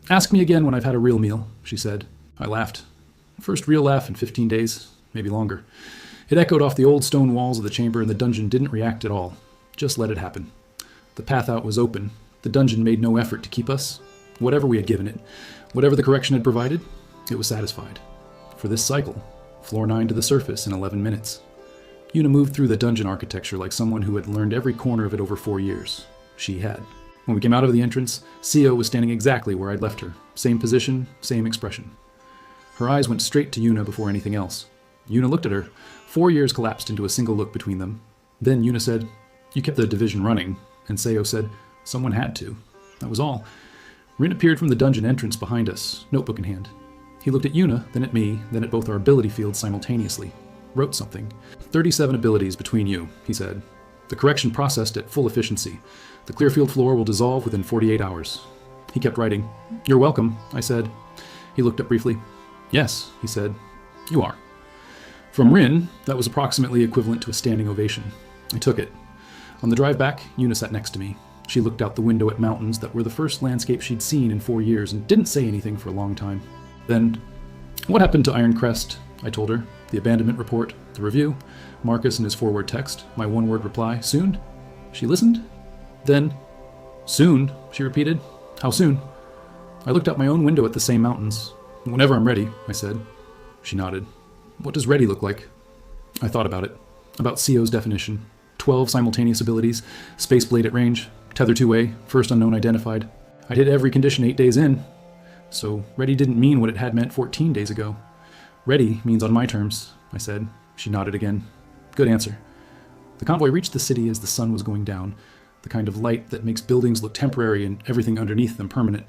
Ask me again when I've had a real meal, she said. I laughed. First real laugh in 15 days, maybe longer. It echoed off the old stone walls of the chamber and the dungeon didn't react at all. Just let it happen. The path out was open. The dungeon made no effort to keep us. Whatever we had given it, whatever the correction had provided, it was satisfied. For this cycle, floor 9 to the surface in 11 minutes. Yuna moved through the dungeon architecture like someone who had learned every corner of it over 4 years. She had. When we came out of the entrance, Sio was standing exactly where I'd left her. Same position, same expression. Her eyes went straight to Yuna before anything else. Yuna looked at her. 4 years collapsed into a single look between them. Then Yuna said, "You kept the division running." And Seo said, "Someone had to." That was all. Rin appeared from the dungeon entrance behind us, notebook in hand. He looked at Yuna, then at me, then at both our ability fields simultaneously. Wrote something. 37 abilities between you, he said. The correction processed at full efficiency. The Clearfield floor will dissolve within 48 hours. He kept writing. "You're welcome," I said. He looked up briefly. "Yes," he said. "You are." From Rin, that was approximately equivalent to a standing ovation. I took it. On the drive back, Yuna sat next to me. She looked out the window at mountains that were the first landscape she'd seen in 4 years and didn't say anything for a long time. Then, "What happened to Iron Crest?" I told her. The abandonment report, the review, Marcus and his forward text, my one-word reply, "Soon?" She listened. Then, "Soon," she repeated. "How soon?" I looked out my own window at the same mountains. "Whenever I'm ready," I said. She nodded. "What does ready look like?" I thought about it. About Sio's definition. 12 simultaneous abilities, space blade at range, tether 2A, first unknown identified. I'd hit every condition 8 days in. So ready didn't mean what it had meant 14 days ago. Ready means on my terms, I said. She nodded again. Good answer. The convoy reached the city as the sun was going down, the kind of light that makes buildings look temporary and everything underneath them permanent.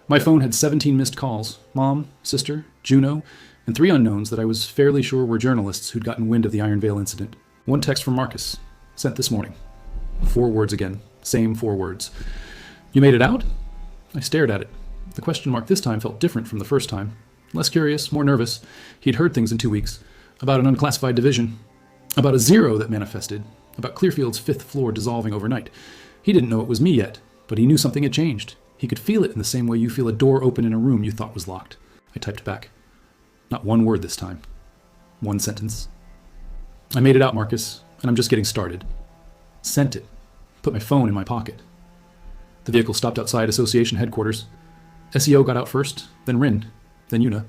My phone had 17 missed calls, Mom, Sister, Juno, and 3 unknowns that I was fairly sure were journalists who'd gotten wind of the Iron Veil incident. 1 text from Marcus, sent this morning. 4 words again, same 4 words. "You made it out?" I stared at it. The question mark this time felt different from the first time. Less curious, more nervous. He'd heard things in 2 weeks. About an unclassified division. About a 0 that manifested. About Clearfield's 5th floor dissolving overnight. He didn't know it was me yet, but he knew something had changed. He could feel it in the same way you feel a door open in a room you thought was locked. I typed back. Not 1 word this time. 1 sentence. "I made it out, Marcus, and I'm just getting started." Sent it. Put my phone in my pocket. The vehicle stopped outside Association headquarters. SEO got out first, then Rin, then Yuna,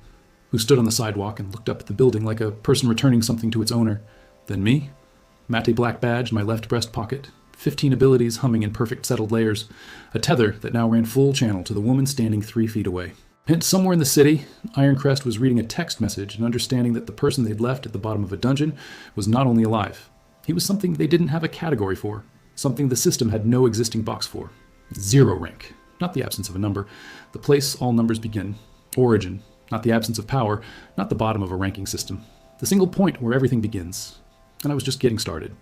who stood on the sidewalk and looked up at the building like a person returning something to its owner. Then me, matte black badge in my left breast pocket, 15 abilities humming in perfect settled layers, a tether that now ran full channel to the woman standing 3 feet away. And somewhere in the city, Ironcrest was reading a text message and understanding that the person they'd left at the bottom of a dungeon was not only alive. He was something they didn't have a category for, something the system had no existing box for. 0 rank, not the absence of a number, the place all numbers begin. Origin, not the absence of power, not the bottom of a ranking system. The single point where everything begins. and I was just getting started.